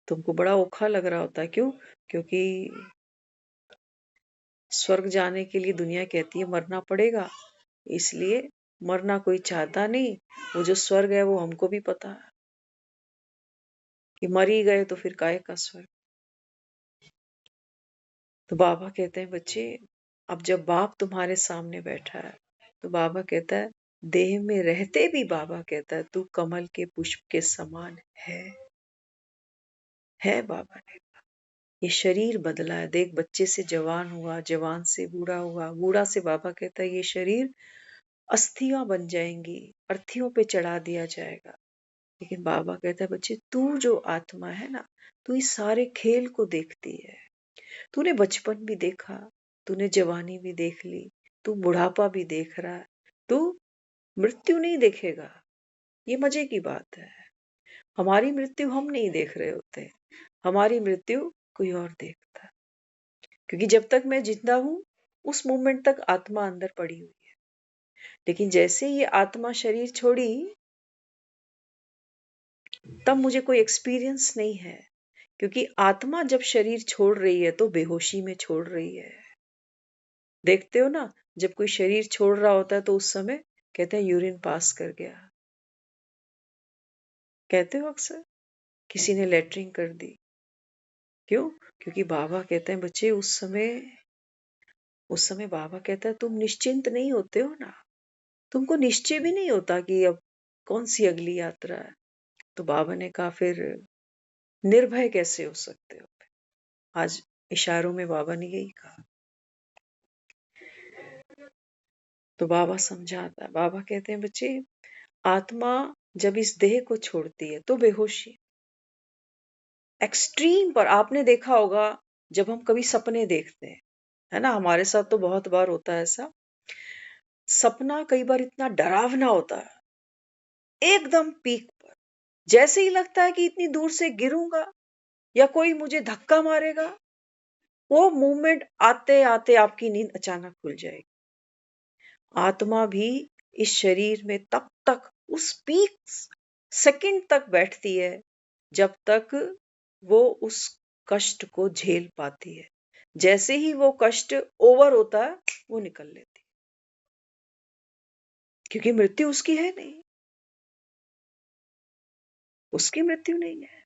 तुमको बड़ा औखा लग रहा होता है, क्यों? क्योंकि स्वर्ग जाने के लिए दुनिया कहती है मरना पड़ेगा, इसलिए मरना कोई चाहता नहीं। वो जो स्वर्ग है वो हमको भी पता है कि मर ही गए तो फिर काहे का स्वर्ग। तो बाबा कहते हैं बच्चे अब जब बाप तुम्हारे सामने बैठा है तो बाबा कहता है देह में रहते भी, बाबा कहता है तू कमल के पुष्प के समान है बाबा ने। ये शरीर बदला है, देख बच्चे से जवान हुआ, जवान से बूढ़ा हुआ, बूढ़ा से बाबा कहता है ये शरीर अस्थियां बन जाएंगी, अर्थियों पे चढ़ा दिया जाएगा। लेकिन बाबा कहता है बच्चे तू जो आत्मा है ना, तू इस सारे खेल को देखती है। तूने बचपन भी देखा, तूने जवानी भी देख ली, तू बुढ़ापा भी देख रहा है, तू मृत्यु नहीं देखेगा। ये मजे की बात है, हमारी मृत्यु हम नहीं देख रहे होते, हमारी मृत्यु कोई और देखता है। क्योंकि जब तक मैं जिंदा हूं उस मोमेंट तक आत्मा अंदर पड़ी हुई है, लेकिन जैसे ये आत्मा शरीर छोड़ी तब मुझे कोई एक्सपीरियंस नहीं है। क्योंकि आत्मा जब शरीर छोड़ रही है तो बेहोशी में छोड़ रही है। देखते हो ना, जब कोई शरीर छोड़ रहा होता है तो उस समय कहते हैं यूरिन पास कर गया, कहते हो अक्सर, किसी ने लेटरिंग कर दी। क्यों? क्योंकि बाबा कहते हैं बच्चे उस समय बाबा कहता है तुम निश्चिंत नहीं होते हो ना, तुमको निश्चय भी नहीं होता कि अब कौन सी अगली यात्रा है। तो बाबा ने कहा फिर निर्भय कैसे हो सकते हो। आज इशारों में बाबा ने यही कहा। तो बाबा समझाता है, बाबा कहते हैं बच्चे आत्मा जब इस देह को छोड़ती है तो बेहोशी एक्सट्रीम पर। आपने देखा होगा जब हम कभी सपने देखते हैं, है ना, हमारे साथ तो बहुत बार होता है ऐसा। सपना कई बार इतना डरावना होता है, एकदम पीक पर, जैसे ही लगता है कि इतनी दूर से गिरूंगा या कोई मुझे धक्का मारेगा, वो मूवमेंट आते आते आपकी नींद अचानक खुल जाएगी। आत्मा भी इस शरीर में तब तक उस पीक सेकंड तक बैठती है जब तक वो उस कष्ट को झेल पाती है। जैसे ही वो कष्ट ओवर होता है वो निकल लेती है, क्योंकि मृत्यु उसकी है नहीं, उसकी मृत्यु नहीं है।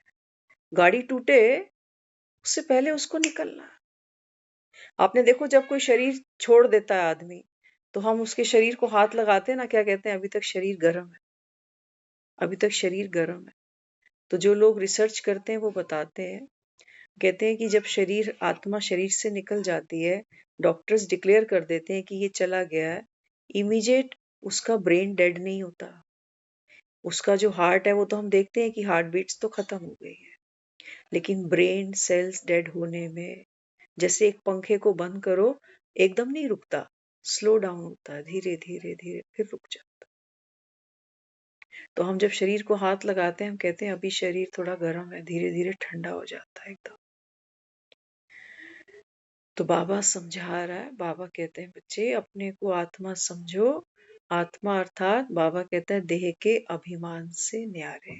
गाड़ी टूटे उससे पहले उसको निकलना। आपने देखो जब कोई शरीर छोड़ देता है आदमी, तो हम उसके शरीर को हाथ लगाते हैं ना, क्या कहते हैं, अभी तक शरीर गर्म है, अभी तक शरीर गर्म है। तो जो लोग रिसर्च करते हैं वो बताते हैं, कहते हैं कि जब शरीर, आत्मा शरीर से निकल जाती है, डॉक्टर्स डिक्लेयर कर देते हैं कि ये चला गया है, इमीडिएट उसका ब्रेन डेड नहीं होता। उसका जो हार्ट है वो तो हम देखते हैं कि हार्ट बीट्स तो खत्म हो गई है, लेकिन ब्रेन सेल्स डेड होने में, जैसे एक पंखे को बंद करो एकदम नहीं रुकता, स्लो डाउन होता है, धीरे धीरे धीरे फिर रुक जाता। तो हम जब शरीर को हाथ लगाते हैं, हम कहते हैं अभी शरीर थोड़ा गर्म है, धीरे धीरे ठंडा हो जाता है एकदम। तो बाबा समझा रहा है, बाबा कहते हैं बच्चे अपने को आत्मा समझो। आत्मा अर्थात बाबा कहता है देह के अभिमान से न्यारे।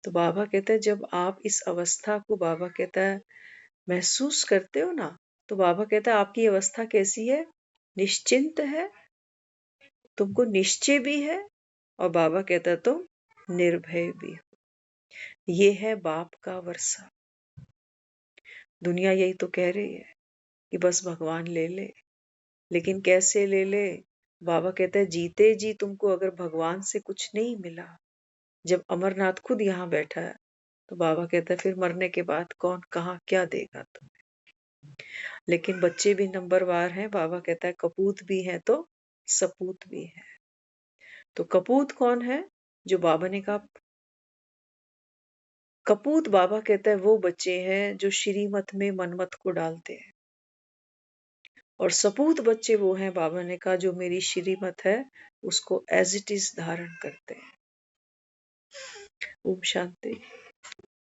तो बाबा कहता है जब आप इस अवस्था को, बाबा कहता है, महसूस करते हो ना, तो बाबा कहता है आपकी अवस्था कैसी है, निश्चिंत है, तुमको निश्चय भी है, और बाबा कहता है तुम निर्भय भी हो। ये है बाप का वर्षा। दुनिया यही तो कह रही है कि बस भगवान ले ले, लेकिन कैसे ले ले। बाबा कहता है जीते जी तुमको अगर भगवान से कुछ नहीं मिला, जब अमरनाथ खुद यहाँ बैठा है, तो बाबा कहता है फिर मरने के बाद कौन कहाँ क्या देगा तुम्हें। लेकिन बच्चे भी नंबरवार हैं, बाबा कहता है कपूत भी है तो सपूत भी है। तो कपूत कौन है, जो बाबा ने कहा, कपूत बाबा कहता है वो बच्चे हैं जो श्रीमत में मनमत को डालते हैं, और सपूत बच्चे वो हैं, बाबा ने कहा, जो मेरी श्रीमत है उसको एज इट इज धारण करते हैं। ओम शांति।